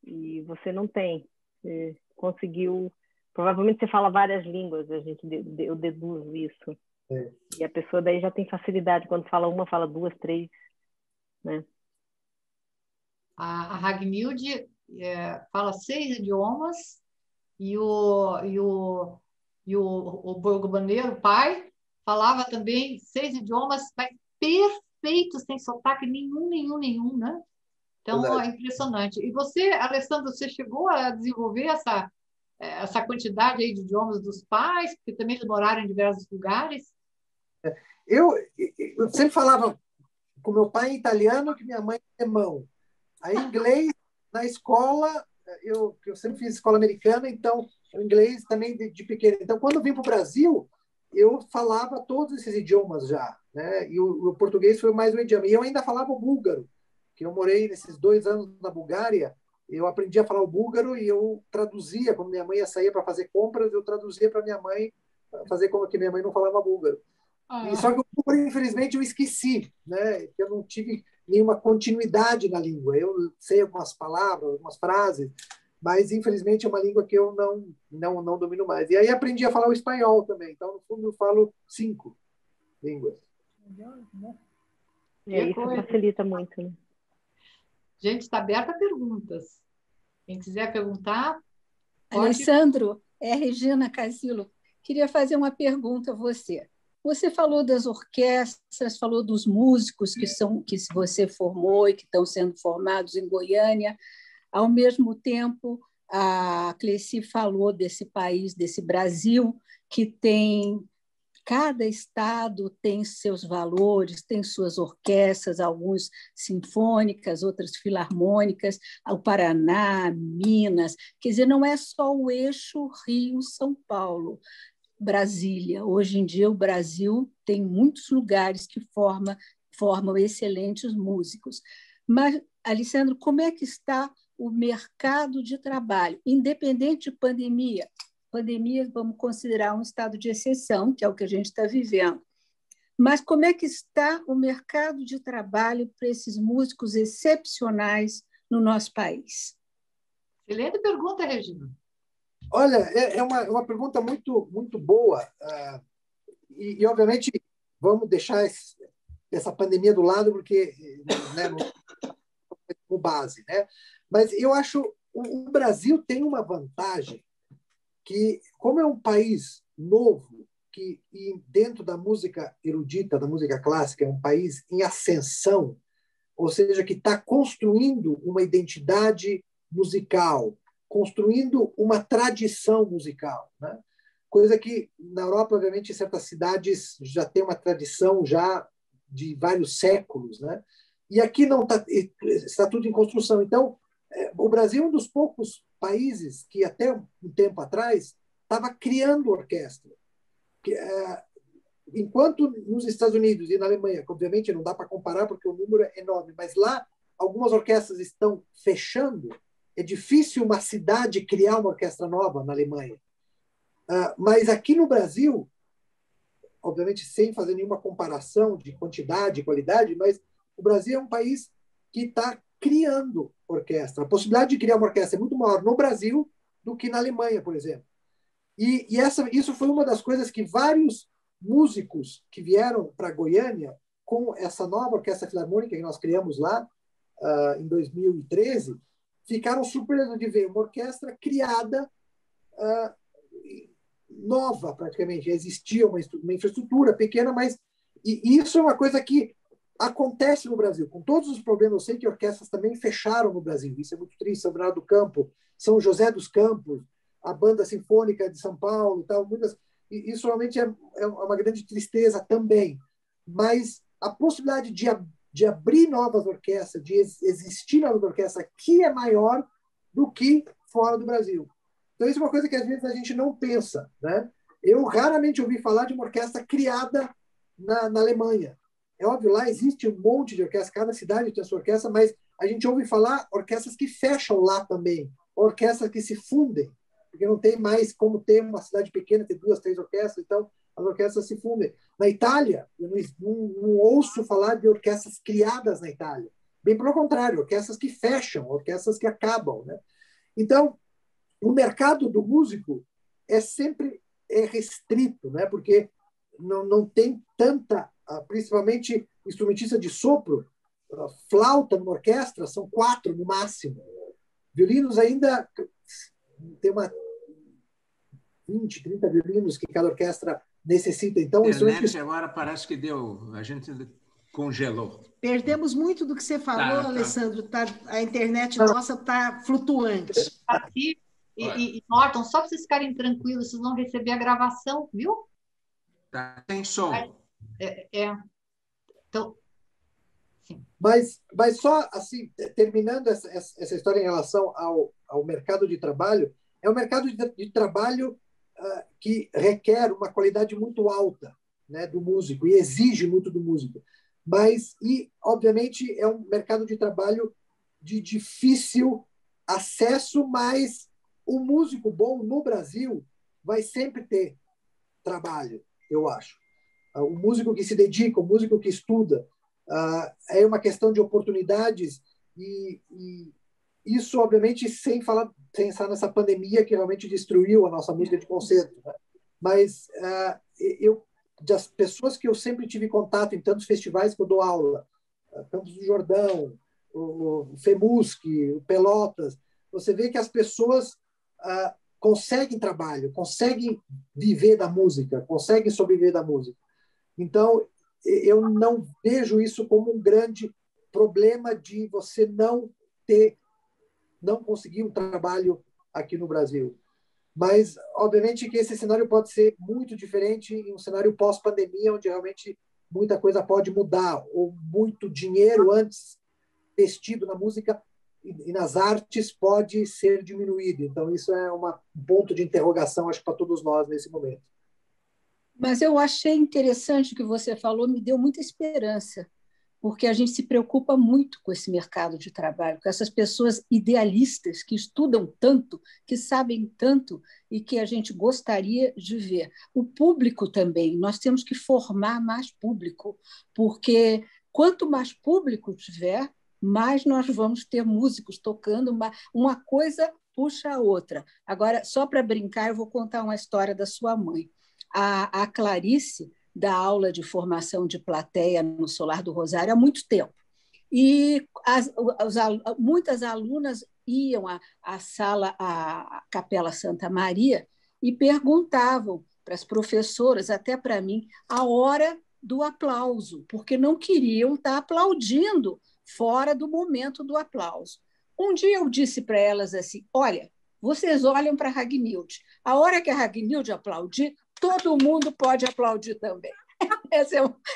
E você não tem. Você conseguiu... Provavelmente você fala várias línguas, eu deduzo isso. E a pessoa daí já tem facilidade. Quando fala uma, fala 2, 3, né? A Ragnilde fala 6 idiomas e o Borgomaneiro, o pai, falava também 6 idiomas, mas perfeito, sem sotaque nenhum, né? Então, Verdade. é impressionante. E você, Alessandro, você chegou a desenvolver essa quantidade aí de idiomas dos pais, porque também eles moraram em diversos lugares? Eu sempre falava com meu pai em italiano, que minha mãe em alemão. Aí, inglês, na escola, eu sempre fiz escola americana, então, o inglês também de pequeno. Então, quando eu vim para o Brasil, eu falava todos esses idiomas já, né? E o português foi mais um idioma. E eu ainda falava o búlgaro, que eu morei nesses 2 anos na Bulgária, eu aprendi a falar o búlgaro e eu traduzia, quando minha mãe ia sair para fazer compras, eu traduzia para minha mãe, fazer como que minha mãe não falava búlgaro. E só que o búlgaro, infelizmente, eu esqueci, né? Eu não tive nenhuma continuidade na língua. Eu sei algumas palavras, algumas frases, mas, infelizmente, é uma língua que eu não domino mais. E aí aprendi a falar o espanhol também. Então, no fundo, eu falo 5 línguas. Isso facilita muito, né? Gente, está aberta a perguntas. Quem quiser perguntar, pode. Alessandro, Regina Casilo, queria fazer uma pergunta a você. Você falou das orquestras, falou dos músicos que você formou e que estão sendo formados em Goiânia. Ao mesmo tempo, a Cleci falou desse país, desse Brasil, que tem... Cada estado tem seus valores, tem suas orquestras, algumas sinfônicas, outras filarmônicas, o Paraná, Minas. Quer dizer, não é só o eixo Rio-São Paulo, Brasília. Hoje em dia, o Brasil tem muitos lugares que formam excelentes músicos. Mas, Alessandro, como é que está o mercado de trabalho, independente de pandemia? Pandemia, vamos considerar um estado de exceção, que é o que a gente está vivendo. Mas como é que está o mercado de trabalho para esses músicos excepcionais no nosso país? Excelente pergunta, Regina. Olha, é uma pergunta muito, muito boa. E, obviamente, vamos deixar essa pandemia do lado, porque né, como base. Né? Mas eu acho que o Brasil tem uma vantagem que, como é um país novo, e dentro da música erudita, da música clássica, é um país em ascensão, ou seja, que está construindo uma identidade musical, construindo uma tradição musical, né? Coisa que na Europa, obviamente, em certas cidades já tem uma tradição já de vários séculos, né? E aqui não está tudo em construção. Então, o Brasil é um dos poucos países que até um tempo atrás estava criando orquestra. Enquanto nos Estados Unidos e na Alemanha, que obviamente não dá para comparar porque o número é enorme, mas lá algumas orquestras estão fechando, é difícil uma cidade criar uma orquestra nova na Alemanha. Mas aqui no Brasil, obviamente sem fazer nenhuma comparação de quantidade e qualidade, mas o Brasil é um país que está criando orquestra. A possibilidade de criar uma orquestra é muito maior no Brasil do que na Alemanha, por exemplo. E isso foi uma das coisas que vários músicos que vieram para Goiânia com essa nova orquestra filarmônica que nós criamos lá em 2013 ficaram surpresos de ver uma orquestra criada nova, praticamente. Existia uma infraestrutura pequena, mas e isso é uma coisa que acontece no Brasil. Com todos os problemas, eu sei que orquestras também fecharam no Brasil. Isso é muito triste. São Bernardo do Campo, São José dos Campos, a Banda Sinfônica de São Paulo, tal, isso realmente é uma grande tristeza também. Mas a possibilidade de abrir novas orquestras, de existir novas orquestras aqui é maior do que fora do Brasil. Então, isso é uma coisa que às vezes a gente não pensa, né? Eu raramente ouvi falar de uma orquestra criada na Alemanha. É óbvio, lá existe um monte de orquestras, cada cidade tem a sua orquestra, mas a gente ouve falar orquestras que fecham lá também, orquestras que se fundem, porque não tem mais como ter uma cidade pequena, ter 2, 3 orquestras, então as orquestras se fundem. Na Itália, eu não ouço falar de orquestras criadas na Itália. Bem pelo contrário, orquestras que fecham, orquestras que acabam, né? Então, o mercado do músico sempre restrito, né? Porque não tem tanta, principalmente instrumentista de sopro, flauta numa orquestra, são 4 no máximo. Violinos ainda tem 20, 30 violinos que cada orquestra necessita. Então, a internet agora parece que a gente congelou. Perdemos muito do que você falou, Alessandro. A internet nossa está flutuante. Aqui, e Norton, só para vocês ficarem tranquilos, vocês vão receber a gravação, viu? Tá sem som. Então, sim. Mas só assim, terminando essa história em relação ao mercado de trabalho, é um mercado de trabalho que requer uma qualidade muito alta, né, do músico, e exige muito do músico. Obviamente, é um mercado de trabalho de difícil acesso, mas o músico bom no Brasil vai sempre ter trabalho, eu acho. O músico que se dedica, o músico que estuda, é uma questão de oportunidades e isso, obviamente, sem estar nessa pandemia que realmente destruiu a nossa música de concerto, né? Mas das pessoas que eu sempre tive contato em tantos festivais que eu dou aula, Campos do Jordão, o FEMUSC, o Pelotas, você vê que as pessoas conseguem trabalho, conseguem viver da música, conseguem sobreviver da música. Então, eu não vejo isso como um grande problema de você não conseguir um trabalho aqui no Brasil. Mas, obviamente, que esse cenário pode ser muito diferente em um cenário pós-pandemia, onde realmente muita coisa pode mudar, ou muito dinheiro antes investido na música e nas artes pode ser diminuído. Então, isso é um ponto de interrogação, acho, para todos nós nesse momento. Mas eu achei interessante o que você falou, me deu muita esperança, porque a gente se preocupa muito com esse mercado de trabalho, com essas pessoas idealistas que estudam tanto, que sabem tanto e que a gente gostaria de ver. O público também, nós temos que formar mais público, porque quanto mais público tiver, mais nós vamos ter músicos tocando, uma coisa puxa a outra. Agora, só para brincar, eu vou contar uma história da sua mãe. A Clarice dá aula de formação de plateia no Solar do Rosário há muito tempo. E muitas alunas iam à sala, à Capela Santa Maria, e perguntavam para as professoras, até para mim, a hora do aplauso, porque não queriam estar aplaudindo fora do momento do aplauso. Um dia eu disse para elas assim, olha, vocês olham para a Ragnilde, a hora que a Ragnilde aplaudir, todo mundo pode aplaudir também.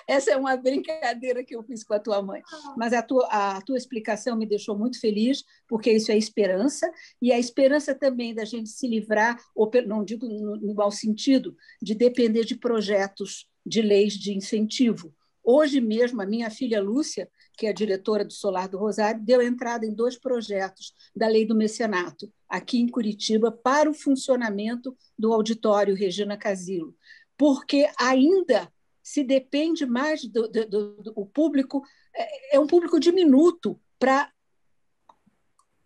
Essa é uma brincadeira que eu fiz com a tua mãe. Mas a tua explicação me deixou muito feliz, porque isso é esperança, e a esperança também da gente se livrar, ou não digo no mau sentido, de depender de projetos de leis de incentivo. Hoje mesmo, a minha filha Lúcia, que é a diretora do Solar do Rosário, deu entrada em 2 projetos da Lei do Mecenato, aqui em Curitiba, para o funcionamento do auditório Regina Casilo, porque ainda se depende mais do público, é um público diminuto para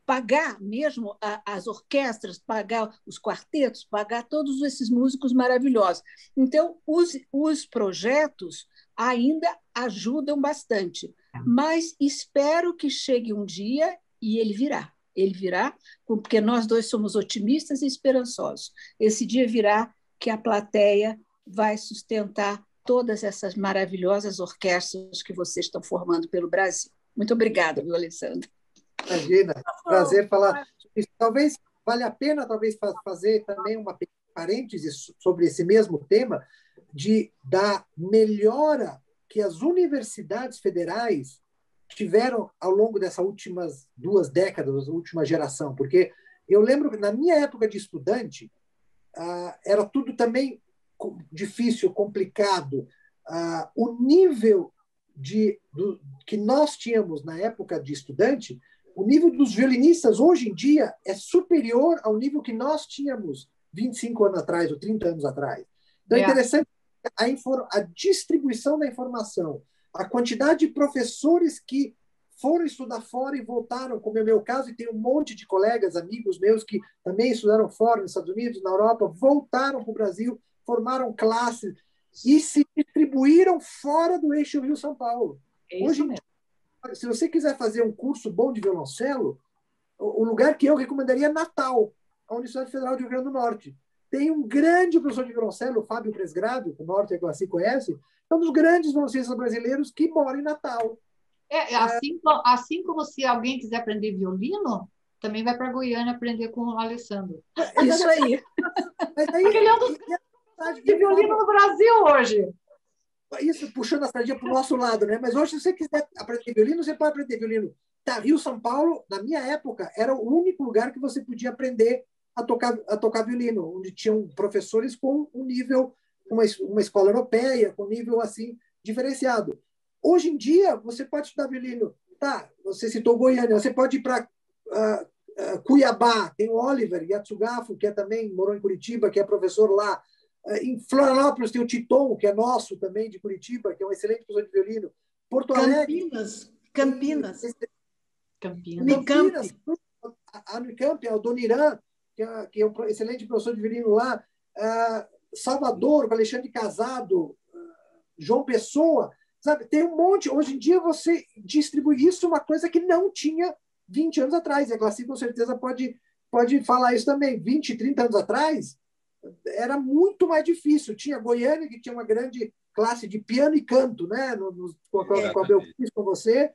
pagar mesmo as orquestras, pagar os quartetos, pagar todos esses músicos maravilhosos. Então, os projetos ainda ajudam bastante, mas espero que chegue um dia e ele virá. Ele virá, porque nós dois somos otimistas e esperançosos. Esse dia virá que a plateia vai sustentar todas essas maravilhosas orquestras que vocês estão formando pelo Brasil. Muito obrigada, viu, Alessandra? Imagina, prazer falar sobre isso. Talvez vale a pena fazer também uma parêntese sobre esse mesmo tema da melhora que as universidades federais tiveram ao longo dessas últimas 2 décadas, última geração, porque eu lembro que na minha época de estudante era tudo também difícil, complicado. O nível que nós tínhamos na época de estudante, o nível dos violinistas hoje em dia é superior ao nível que nós tínhamos 25 anos atrás ou 30 anos atrás. Então é interessante a distribuição da informação, a quantidade de professores que foram estudar fora e voltaram, como é o meu caso, e tem um monte de colegas, amigos meus que também estudaram fora, nos Estados Unidos, na Europa, voltaram para o Brasil, formaram classes e se distribuíram fora do eixo Rio-São Paulo. Hoje, se você quiser fazer um curso bom de violoncelo, o lugar que eu recomendaria é Natal, a Universidade Federal do Rio Grande do Norte. Tem um grande professor de violoncelo, o Fábio Presgrado, que o Norte assim conhece, é um dos grandes violoncelistas brasileiros que mora em Natal. Assim como se alguém quiser aprender violino, também vai para Goiânia aprender com o Alessandro. Isso aí. Porque ele é um dos de violino no Brasil hoje. Isso, puxando a sardinha para o nosso lado, né? Mas hoje, se você quiser aprender violino, você pode aprender violino. Rio São Paulo, na minha época, era o único lugar que você podia aprender a tocar violino, onde tinham professores com um nível, uma escola europeia, com um nível assim diferenciado. Hoje em dia, você pode estudar violino. Tá, você citou Goiânia, você pode ir para Cuiabá, tem o Oliver Yatsugafo, que também morou em Curitiba, que é professor lá. Em Florianópolis tem o Titon, que é nosso também, de Curitiba, que é um excelente professor de violino. Porto Alegre. Campinas. A Unicamp, o Doniran, que é um excelente professor de violino lá. Salvador, com Alexandre Casado, João Pessoa. Sabe? Tem um monte. Hoje em dia você distribui isso, uma coisa que não tinha 20 anos atrás. E a Glaci, com certeza, pode falar isso também. 20, 30 anos atrás, era muito mais difícil. Tinha Goiânia, que tinha uma grande classe de piano e canto, né? Com a Belquis, com você.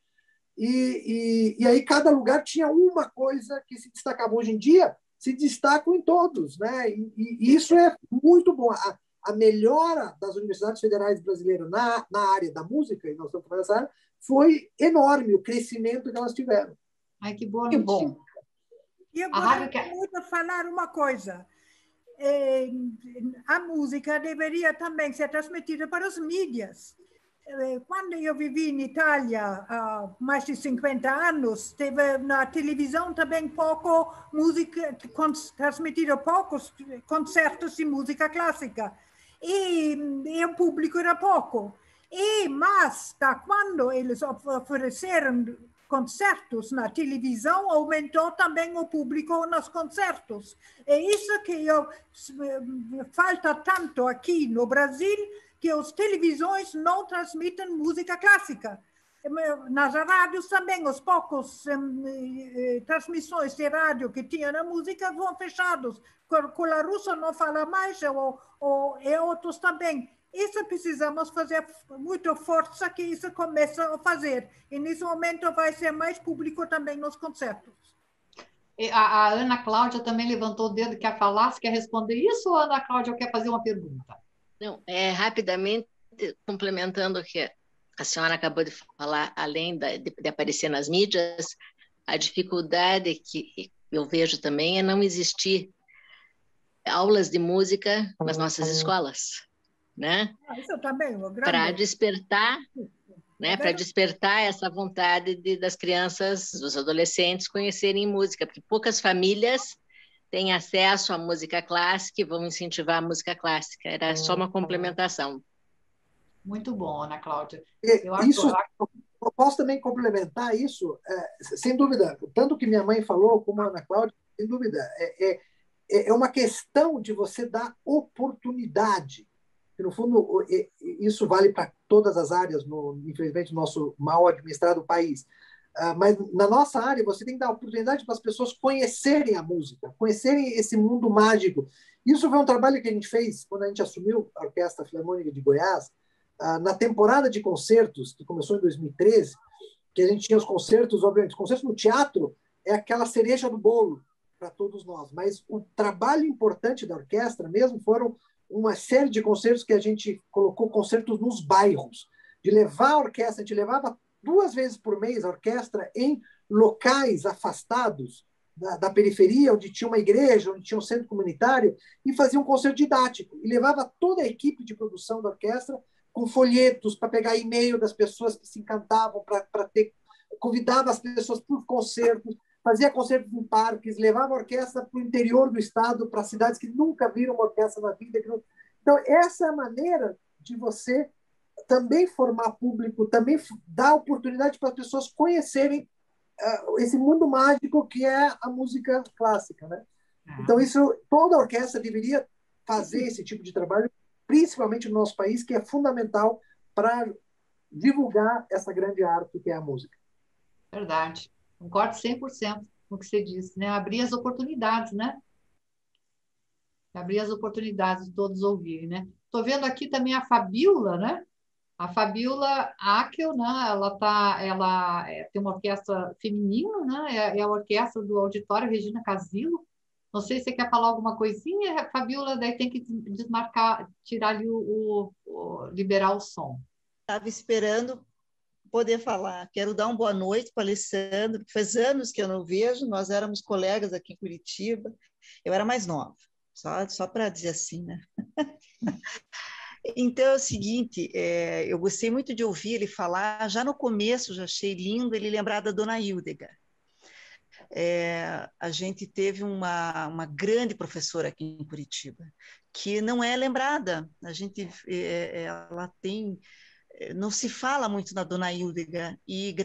E aí cada lugar tinha uma coisa que se destacava. Hoje em dia, se destacam em todos, né? E isso é muito bom. A melhora das universidades federais brasileiras na área da música, e nós estamos falando dessa área, foi enorme o crescimento que elas tiveram. Ai, que bom. Que bom. E eu gostaria muito de falar uma coisa. A música deveria também ser transmitida para as mídias. Quando eu vivi em Itália há mais de 50 anos, teve na televisão também pouco música, transmitida poucos concertos de música clássica. E o público era pouco. Mas, quando eles ofereceram concertos na televisão, aumentou também o público nos concertos. É isso que falta tanto aqui no Brasil, que as televisões não transmitem música clássica. Nas rádios também, os poucos transmissões de rádio que tinham a música vão fechados. Com a Rússia não fala mais, e outros também. Isso precisamos fazer muita força que isso comece a fazer. E nesse momento vai ser mais público também nos concertos. A Ana Cláudia também levantou o dedo, quer falar? Você quer responder isso ou a Ana Cláudia quer fazer uma pergunta? Não, rapidamente, complementando o que a senhora acabou de falar, além de aparecer nas mídias, a dificuldade que eu vejo também é não existir aulas de música nas nossas escolas, né? Isso também, para despertar, né? Para despertar essa vontade das crianças, dos adolescentes conhecerem música, porque poucas famílias têm acesso à música clássica e vão incentivar a música clássica. Era só uma complementação. Muito bom, Ana Cláudia. Eu posso também complementar isso, sem dúvida. Tanto que minha mãe falou, como a Ana Cláudia, sem dúvida. É uma questão de você dar oportunidade. E, no fundo, isso vale para todas as áreas, infelizmente, no nosso mal administrado país. Mas na nossa área, você tem que dar oportunidade para as pessoas conhecerem a música, conhecerem esse mundo mágico. Isso foi um trabalho que a gente fez quando a gente assumiu a Orquestra Filarmônica de Goiás, na temporada de concertos, que começou em 2013, que a gente tinha os concertos, obviamente, os concertos no teatro é aquela cereja do bolo para todos nós, mas o trabalho importante da orquestra mesmo foram uma série de concertos que a gente colocou concertos nos bairros, de levar a orquestra, a gente levava 2 vezes por mês a orquestra em locais afastados da periferia, onde tinha uma igreja, onde tinha um centro comunitário, e fazia um concerto didático, e levava toda a equipe de produção da orquestra com folhetos para pegar e-mail das pessoas que se encantavam, convidava as pessoas para concertos, fazia concertos em parques, levava a orquestra para o interior do estado, para cidades que nunca viram uma orquestra na vida. Então, essa é a maneira de você também formar público, também dar oportunidade para as pessoas conhecerem esse mundo mágico que é a música clássica, né? Então, toda a orquestra deveria fazer esse tipo de trabalho, principalmente no nosso país, que é fundamental para divulgar essa grande arte que é a música. Verdade. Concordo 100% com o que você disse, né? Abrir as oportunidades, né? Abrir as oportunidades de todos ouvirem, né? Estou vendo aqui também a Fabiola, né? A Fabiola Akel, né? Ela tem uma orquestra feminina, né? É a orquestra do Auditório Regina Casilo. Não sei se você quer falar alguma coisinha, Fabiola, daí tem que desmarcar, tirar ali liberar o som. Estava esperando poder falar. Quero dar uma boa noite para o Alessandro, faz anos que eu não vejo, nós éramos colegas aqui em Curitiba, eu era mais nova, só para dizer assim, né? Então é o seguinte, eu gostei muito de ouvir ele falar, já no começo já achei lindo ele lembrar da Dona Hildegard. A gente teve uma grande professora aqui em Curitiba, que não é lembrada, ela tem... Não se fala muito na Dona Hildegard, e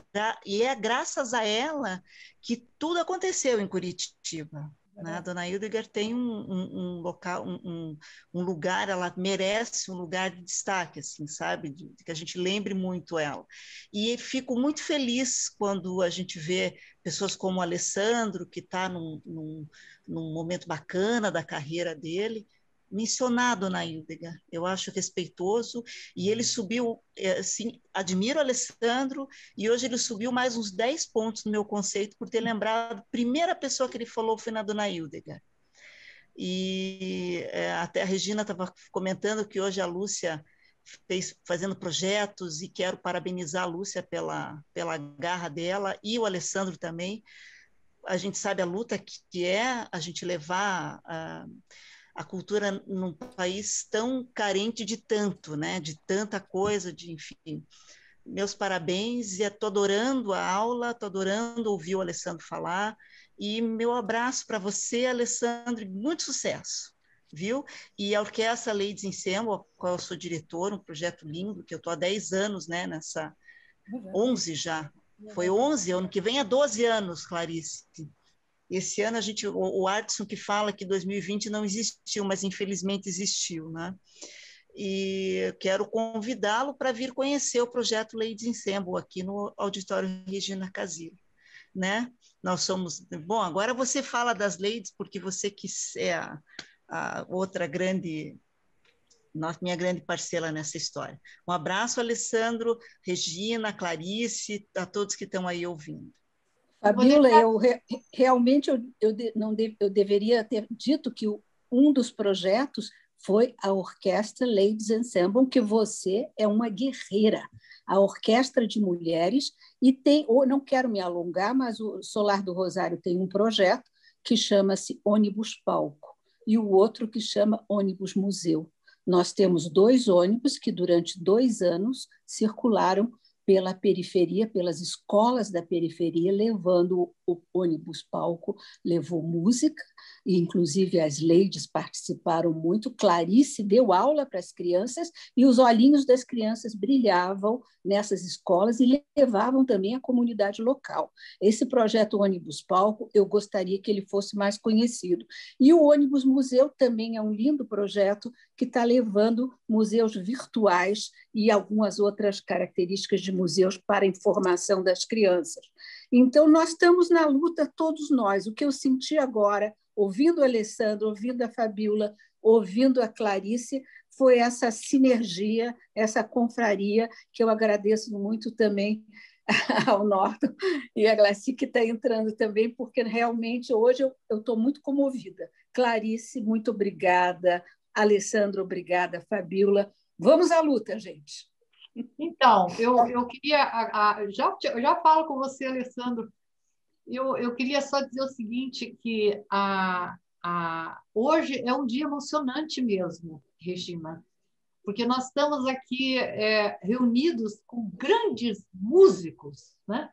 é graças a ela que tudo aconteceu em Curitiba. Né? A Dona Hildegard tem um local, um lugar, ela merece um lugar de destaque, assim, sabe? Que a gente lembre muito ela. E fico muito feliz quando a gente vê pessoas como o Alessandro, que está num momento bacana da carreira dele, mencionar a Dona Hildegard. Eu acho respeitoso, e ele subiu, assim, admiro o Alessandro, e hoje ele subiu mais uns 10 pontos no meu conceito por ter lembrado, a primeira pessoa que ele falou foi na Dona Hildegard. E até a Regina estava comentando que hoje a Lúcia fazendo projetos, e quero parabenizar a Lúcia pela garra dela, e o Alessandro também. A gente sabe a luta que é a gente levar a cultura num país tão carente de tanto, né? De tanta coisa, enfim. Meus parabéns, e estou adorando a aula, estou adorando ouvir o Alessandro falar, e meu abraço para você, Alessandro, e muito sucesso, viu? E a Orquestra Ladies Ensemble, a qual eu sou diretor, um projeto lindo, que eu estou há 10 anos, né? 11 já, foi 11, ano que vem é 12 anos, Clarice. Esse ano o Artson que fala que 2020 não existiu, mas infelizmente existiu, né? E quero convidá-lo para vir conhecer o projeto Ladies Ensemble aqui no Auditório Regina Casilo, né? Nós somos... Bom, agora você fala das ladies, porque você que é a outra grande... minha grande parceira nessa história. Um abraço, Alessandro, Regina, Clarice, a todos que estão aí ouvindo. Fabiola, realmente eu deveria ter dito que um dos projetos foi a Orquestra Ladies Ensemble, que você é uma guerreira, a orquestra de mulheres, e não quero me alongar, mas o Solar do Rosário tem um projeto que chama-se Ônibus Palco, e o outro que chama Ônibus Museu. Nós temos 2 ônibus que durante 2 anos circularam pela periferia, pelas escolas da periferia, levando o ônibus palco, levou música, e inclusive as ladies participaram muito. Clarice deu aula para as crianças, e os olhinhos das crianças brilhavam nessas escolas e levavam também a comunidade local. Esse projeto Ônibus Palco, eu gostaria que ele fosse mais conhecido. E o Ônibus Museu também é um lindo projeto que está levando museus virtuais e algumas outras características de museus para a informação das crianças. Então, nós estamos na luta, todos nós. O que eu senti agora, ouvindo o Alessandro, ouvindo a Fabíola, ouvindo a Clarice, foi essa sinergia, essa confraria, que eu agradeço muito também ao Norton e a Glaci, que está entrando também, porque realmente hoje eu estou muito comovida. Clarice, muito obrigada. Alessandro, obrigada. Fabíola. Vamos à luta, gente. Então, eu queria... já falo com você, Alessandro. Eu queria só dizer o seguinte, que hoje é um dia emocionante mesmo, Regina, porque nós estamos aqui reunidos com grandes músicos, né?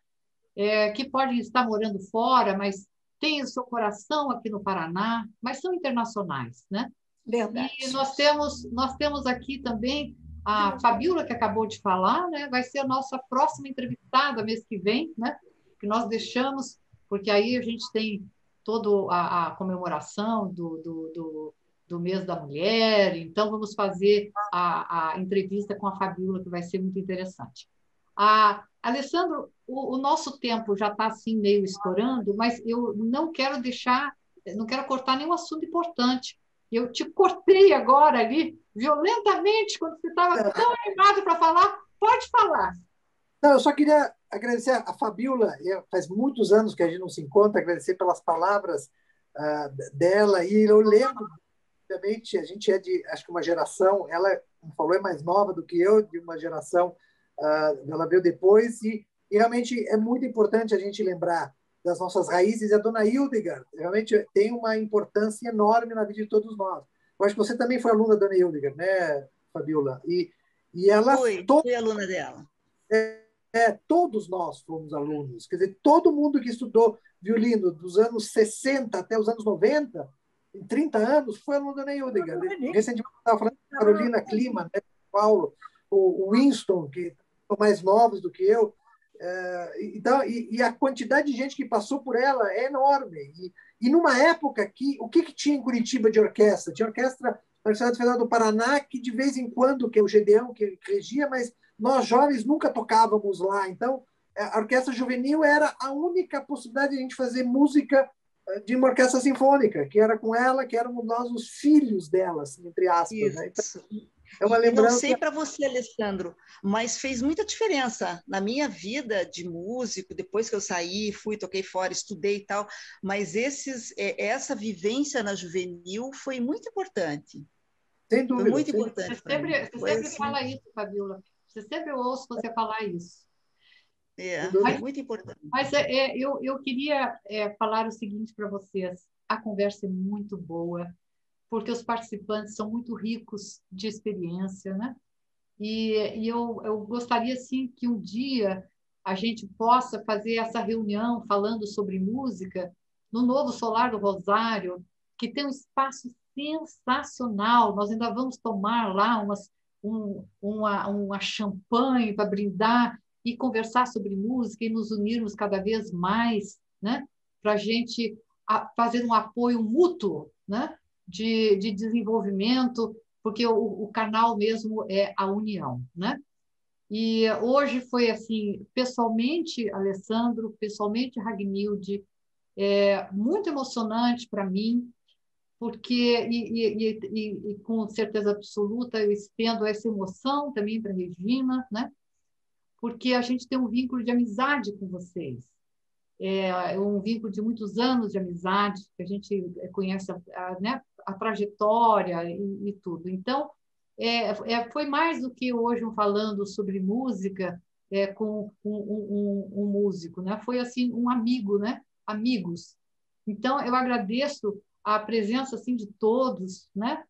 Que podem estar morando fora, mas têm o seu coração aqui no Paraná, mas são internacionais, né? Verdade. E nós temos aqui também a Fabíola, que acabou de falar, né? Vai ser a nossa próxima entrevistada mês que vem, né? Que nós deixamos, porque aí a gente tem toda a comemoração do mês da mulher, então vamos fazer a entrevista com a Fabíola, que vai ser muito interessante. Alessandro, o nosso tempo já está assim meio estourando, mas eu não quero cortar nenhum assunto importante. Eu te cortei agora ali, violentamente, quando você estava tão animado para falar. Pode falar. Não, eu só queria agradecer a Fabíola, faz muitos anos que a gente não se encontra, agradecer pelas palavras dela, e eu lembro, obviamente, a gente é de, acho que uma geração, ela, como falou, é mais nova do que eu, de uma geração, ela veio depois, e realmente é muito importante a gente lembrar das nossas raízes, e a dona Hildegard realmente tem uma importância enorme na vida de todos nós. Eu acho que você também foi aluna da dona Hildegard, né, Fabíola? E ela... Fui aluna dela. Todos nós fomos alunos, quer dizer, todo mundo que estudou violino dos anos 60 até os anos 90, em 30 anos, foi aluno da dona Hildegard. Recentemente eu estava falando com a Carolina Klima, né, Paulo, o Winston, que são mais novos do que eu. Então, e a quantidade de gente que passou por ela é enorme. E numa época que... O que tinha em Curitiba de orquestra? Tinha orquestra da Universidade Federal do Paraná, que de vez em quando, que é o Gedeão que regia, mas nós jovens nunca tocávamos lá. Então, a orquestra juvenil era a única possibilidade de a gente fazer música de uma orquestra sinfônica, que era com ela, que éramos nós os filhos dela, assim, entre aspas. Né? Então, é uma lembrança... Não sei para você, Alessandro, mas fez muita diferença na minha vida de músico, depois que eu saí, toquei fora, estudei e tal, mas essa vivência na juvenil foi muito importante. Sem dúvida. Foi muito importante. Você sempre fala isso, Fabíola. Você sempre ouço você falar isso. Foi muito importante. Mas eu queria falar o seguinte para vocês. A conversa é muito boa, porque os participantes são muito ricos de experiência, né? E eu gostaria, sim, que um dia a gente possa fazer essa reunião falando sobre música no Novo Solar do Rosário, que tem um espaço sensacional. Nós ainda vamos tomar lá uma champanhe para brindar e conversar sobre música e nos unirmos cada vez mais, né? Para a gente fazer um apoio mútuo, né? De desenvolvimento, porque o canal mesmo é a união, né? E hoje foi assim, pessoalmente, Alessandro, pessoalmente, Ragnilde, muito emocionante para mim, porque, e com certeza absoluta, eu estendo essa emoção também para a Regina, né? Porque a gente tem um vínculo de amizade com vocês. Um vínculo de muitos anos de amizade, que a gente conhece a trajetória e tudo. Então, foi mais do que hoje falando sobre música com um músico, né? Foi assim um amigo, né? Amigos. Então, eu agradeço a presença assim de todos, né?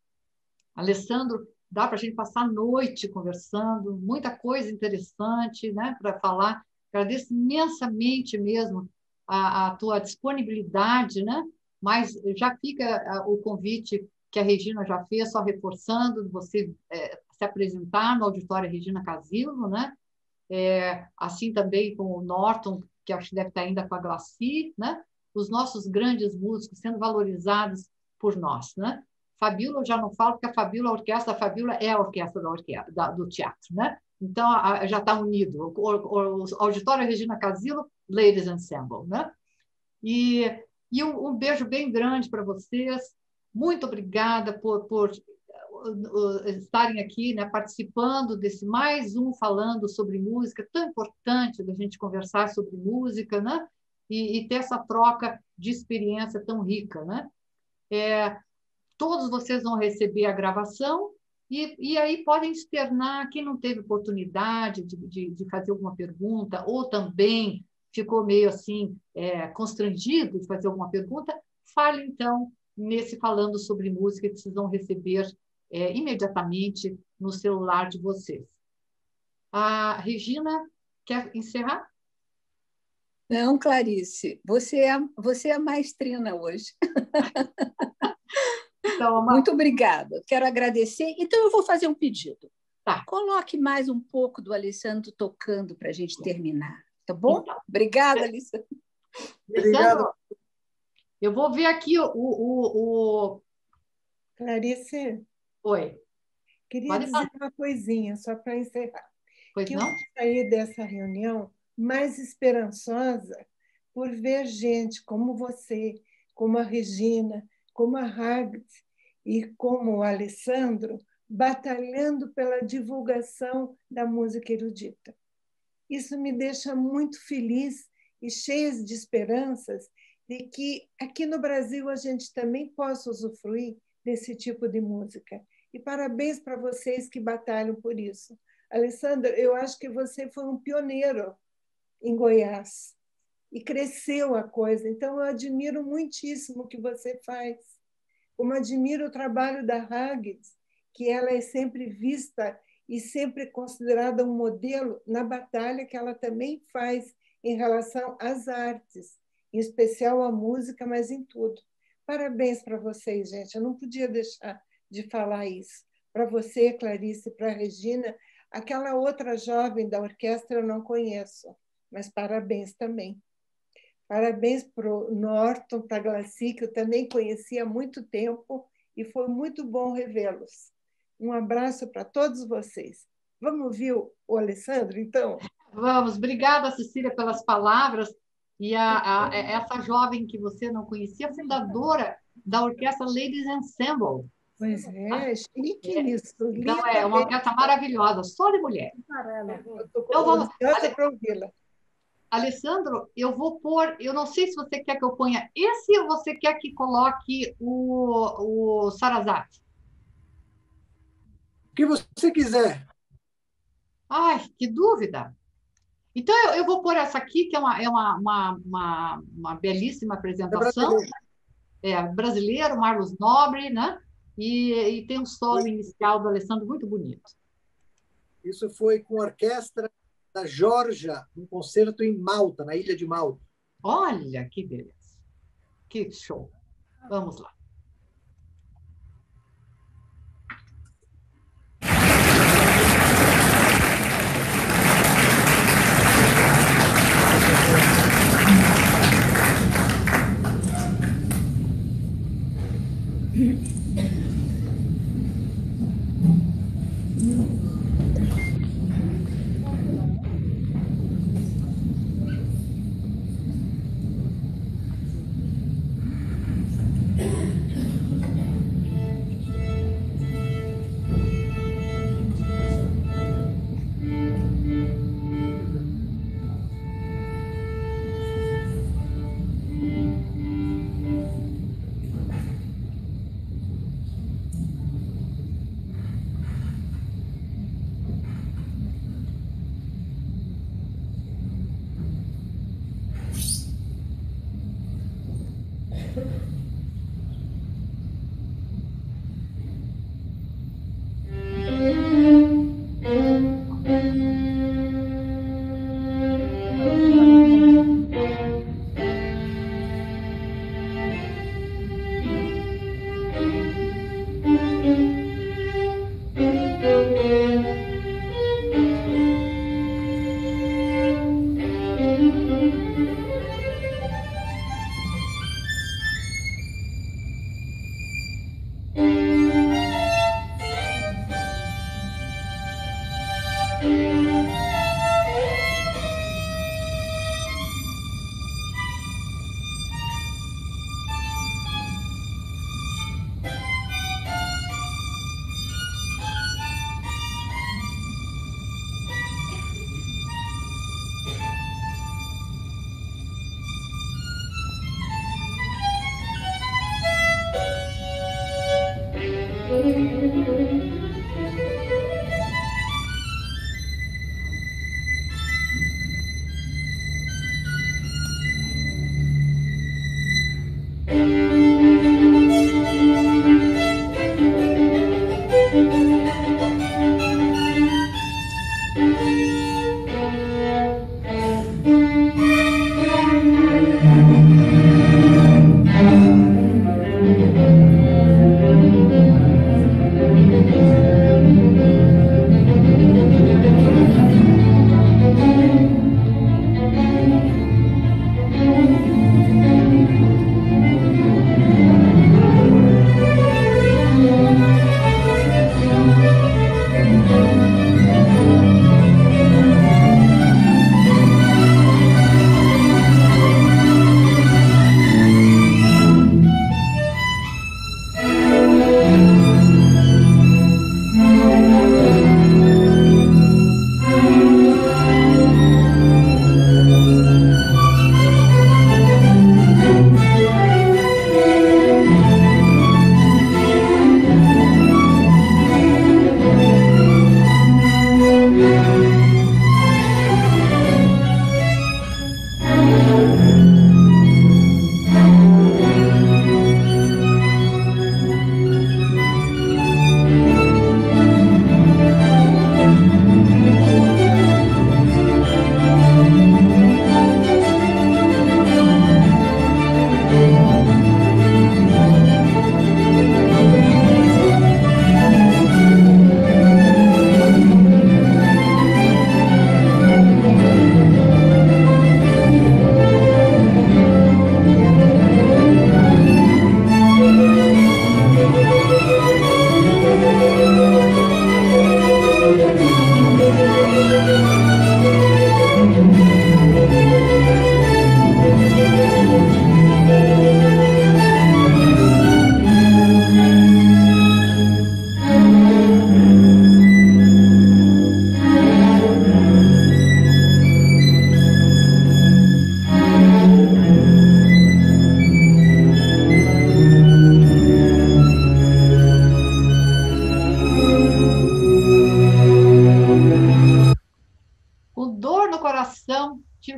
Alessandro, dá para a gente passar a noite conversando, muita coisa interessante, né? Para falar. Agradeço imensamente mesmo a tua disponibilidade, né? Mas já fica o convite que a Regina já fez, só reforçando, você se apresentar no Auditório Regina Casilo, né? Assim também com o Norton, que acho que deve estar ainda com a Glaci, né? Os nossos grandes músicos sendo valorizados por nós, né? Fabíola, eu já não falo, porque a orquestra da Fabíola é a orquestra do teatro, né? Então, já está unido. O Auditório Regina Casilo Ladies Ensemble, né? E um beijo bem grande para vocês. Muito obrigada por estarem aqui, né, participando desse mais um Falando sobre Música, tão importante da gente conversar sobre música, né? E ter essa troca de experiência tão rica, né? Todos vocês vão receber a gravação e aí podem externar. Quem não teve oportunidade de fazer alguma pergunta ou também ficou meio assim constrangido de fazer alguma pergunta, fale então nesse Falando sobre Música, que vocês vão receber imediatamente no celular de vocês. A Regina quer encerrar? Não, Clarice, você é a maestrina hoje. Então, muito obrigada. Quero agradecer. Então, eu vou fazer um pedido. Tá. Coloque mais um pouco do Alessandro tocando para a gente terminar. Tá bom? Então. Obrigada, Alessandro. Obrigado. Eu vou ver aqui o... Clarice. Oi. Queria dizer uma coisinha, só para encerrar. Pois que não? eu saí dessa reunião mais esperançosa por ver gente como você, como a Regina, como a Hagd e como o Alessandro batalhando pela divulgação da música erudita. Isso me deixa muito feliz e cheia de esperanças de que aqui no Brasil a gente também possa usufruir desse tipo de música. E parabéns para vocês que batalham por isso. Alessandro, eu acho que você foi um pioneiro em Goiás e cresceu a coisa. Então, eu admiro muitíssimo o que você faz. Como admiro o trabalho da Hagd, que ela é sempre vista e sempre considerada um modelo na batalha que ela também faz em relação às artes, em especial a música, mas em tudo. Parabéns para vocês, gente. Eu não podia deixar de falar isso. Para você, Clarice, para a Regina, aquela outra jovem da orquestra eu não conheço, mas parabéns também. Parabéns para o Norton Taglassi, que eu também conheci há muito tempo e foi muito bom revê-los. Um abraço para todos vocês. Vamos ouvir o Alessandro, então? Vamos. Obrigada, Cecília, pelas palavras. E essa jovem que você não conhecia, fundadora da orquestra Ladies Ensemble. Pois é, chique isso. Então, é uma orquestra maravilhosa, só de mulher. Então, vamos para ouvi-la. Alessandro, eu vou pôr, eu não sei se você quer que eu ponha esse ou você quer que coloque o Sarasate. O que você quiser. Ai, que dúvida. Então, eu vou pôr essa aqui, que é uma belíssima apresentação. Brasileiro, Marlos Nobre, né? E tem um solo inicial do Alessandro muito bonito. Isso foi com a orquestra da Geórgia, um concerto em Malta, na ilha de Malta. Olha, que beleza. Que show. Vamos lá.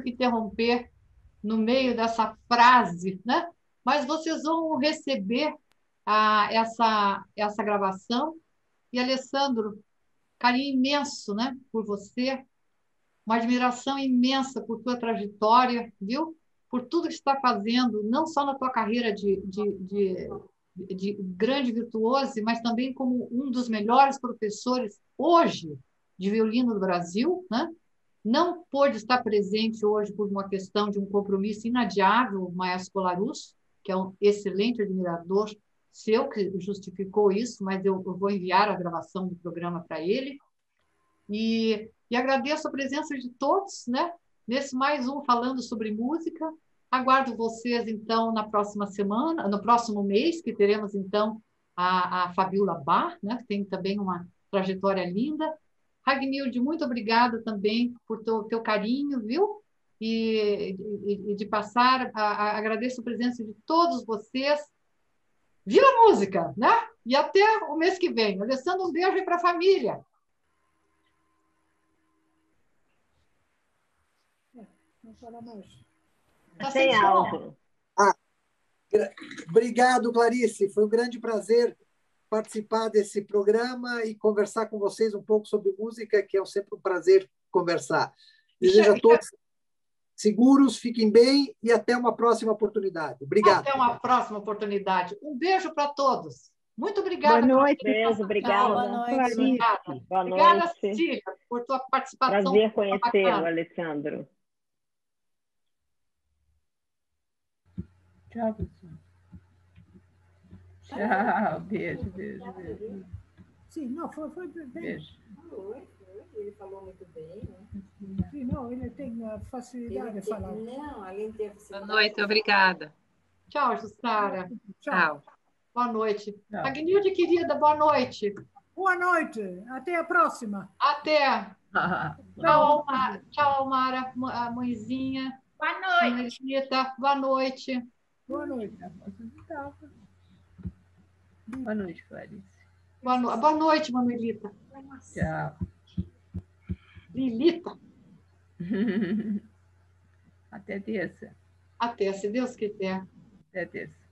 que interromper no meio dessa frase, né? Mas vocês vão receber essa gravação. E, Alessandro, carinho imenso, né, por você, uma admiração imensa por tua trajetória, viu? Por tudo que você está fazendo, não só na tua carreira de grande virtuose, mas também como um dos melhores professores hoje de violino do Brasil, né? Não pôde estar presente hoje por uma questão de um compromisso inadiável, o maestro Colarusso, que é um excelente admirador seu, que justificou isso, mas eu vou enviar a gravação do programa para ele. E agradeço a presença de todos, né? Nesse mais um Falando sobre Música. Aguardo vocês, então, na próxima semana, no próximo mês, que teremos, então, a Fabiola Bach, né? Que tem também uma trajetória linda. Ragnilde, muito obrigada também por teu carinho, viu? E de passar, agradeço a presença de todos vocês. Viva a música, né? E até o mês que vem. Alessandro, um beijo aí para a família. Não fala mais. Tá sem áudio. Obrigado, Clarice. Foi um grande prazer participar desse programa e conversar com vocês um pouco sobre música, que é sempre um prazer conversar. Desejo a todos seguros, fiquem bem e até uma próxima oportunidade. Obrigado. Até uma próxima oportunidade. Um beijo para todos. Muito obrigada. Boa noite. Beijo, obrigada. Boa noite. Obrigada, Cecília, por tua participação. Prazer conhecê-lo, Alessandro. Tchau, pessoal. Tchau, beijo. Sim, não, foi bem. Beijo. Ele falou muito bem, né? Sim, não, ele tem a facilidade de falar. Não, além de ter Boa noite, obrigada. Tchau, Jussara. Tchau. Boa noite. Agnilde, querida, boa noite. Boa noite. Até a próxima. Até. Tchau, Almara, a mãezinha. Boa noite. Manuelita, boa noite. Boa noite. Boa noite, Clarice. Boa noite, Manuelita. Tchau. Lilita. Até terça. Até, se Deus quiser. Até terça.